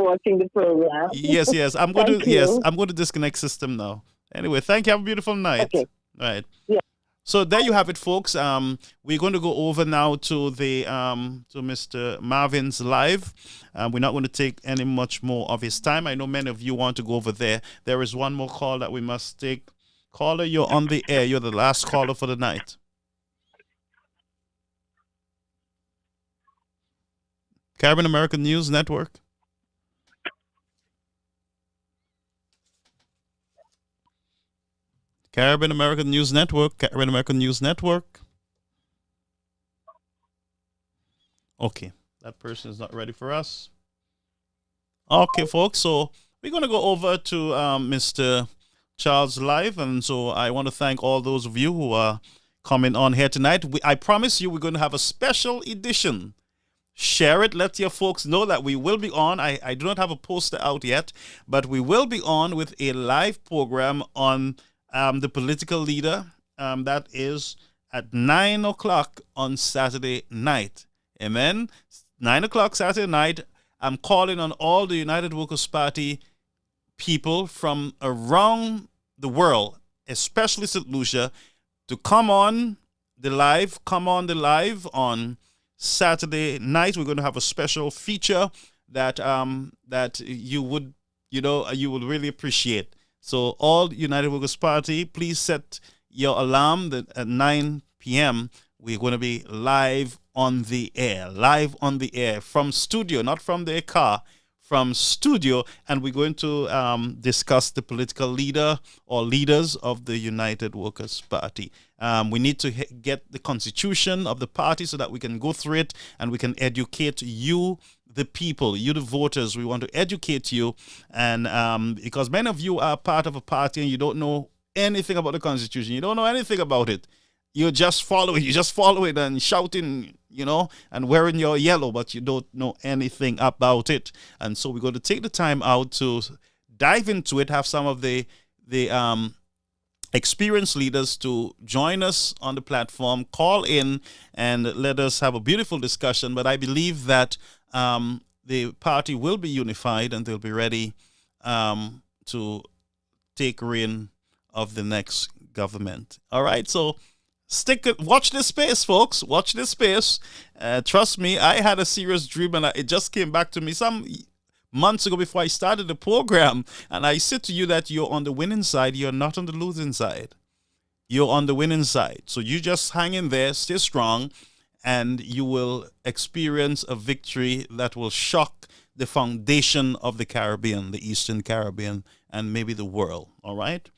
watching the program. Yes. I'm going to disconnect system now. Anyway, thank you. Have a beautiful night. Okay. Right. Yeah. So there you have it, folks. We're going to go over now to the to Mr. Marvin's live. We're not going to take any much more of his time. I know many of you want to go over there. There is one more call that we must take. Caller, you're on the air. You're the last caller for the night. Caribbean American News Network. Caribbean American News Network. Caribbean American News Network. Okay, that person is not ready for us. Okay, folks, so we're going to go over to Mr. Charles live, and so I want to thank all those of you who are coming on here tonight. I promise you we're going to have a special edition. Share it. Let your folks know that we will be on. I do not have a poster out yet, but we will be on with a live program on the political leader. That is at 9 o'clock on Saturday night. Amen. 9 o'clock Saturday night. I'm calling on all the United Workers' Party people from around the world, especially St. Lucia, to come on the live on Saturday night. We're going to have a special feature that you would really appreciate. So all United Workers' Party, please set your alarm that at 9 p.m. we're going to be live on the air from studio, not from their car, from studio, and we're going to discuss the political leader or leaders of the United Workers' Party. We need to get the constitution of the party so that we can go through it and we can educate you, the people, you, the voters. We want to educate you, and because many of you are part of a party and you don't know anything about the constitution, you don't know anything about it. You're just following it and shouting, and wearing your yellow, but you don't know anything about it. And so we're going to take the time out to dive into it, have some of the experienced leaders to join us on the platform, call in, and let us have a beautiful discussion. But I believe that the party will be unified and they'll be ready to take reign of the next government. All right, so watch this space, folks. Watch this space. Trust me, I had a serious dream, and it just came back to me some months ago before I started the program. And I said to you that you're on the winning side. You're not on the losing side. You're on the winning side. So you just hang in there, stay strong, and you will experience a victory that will shock the foundation of the Caribbean, the Eastern Caribbean, and maybe the world. All right?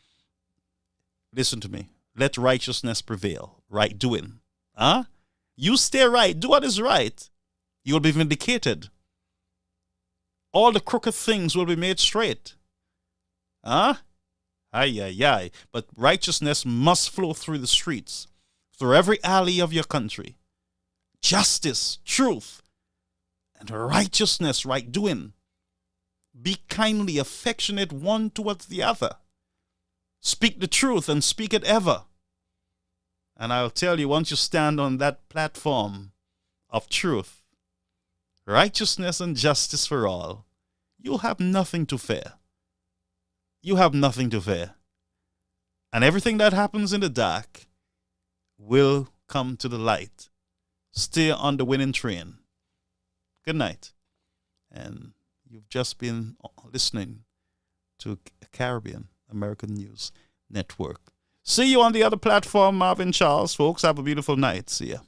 Listen to me. Let righteousness prevail. Right doing. You stay right. Do what is right. You will be vindicated. All the crooked things will be made straight. But righteousness must flow through the streets, through every alley of your country. Justice, truth, and righteousness, right doing. Be kindly affectionate one towards the other. Speak the truth and speak it ever. And I'll tell you, once you stand on that platform of truth, righteousness and justice for all, you'll have nothing to fear. You have nothing to fear. And everything that happens in the dark will come to the light. Stay on the winning train. Good night. And you've just been listening to Caribbean American News Network. See you on the other platform, Marvin Charles. Folks, have a beautiful night. See ya.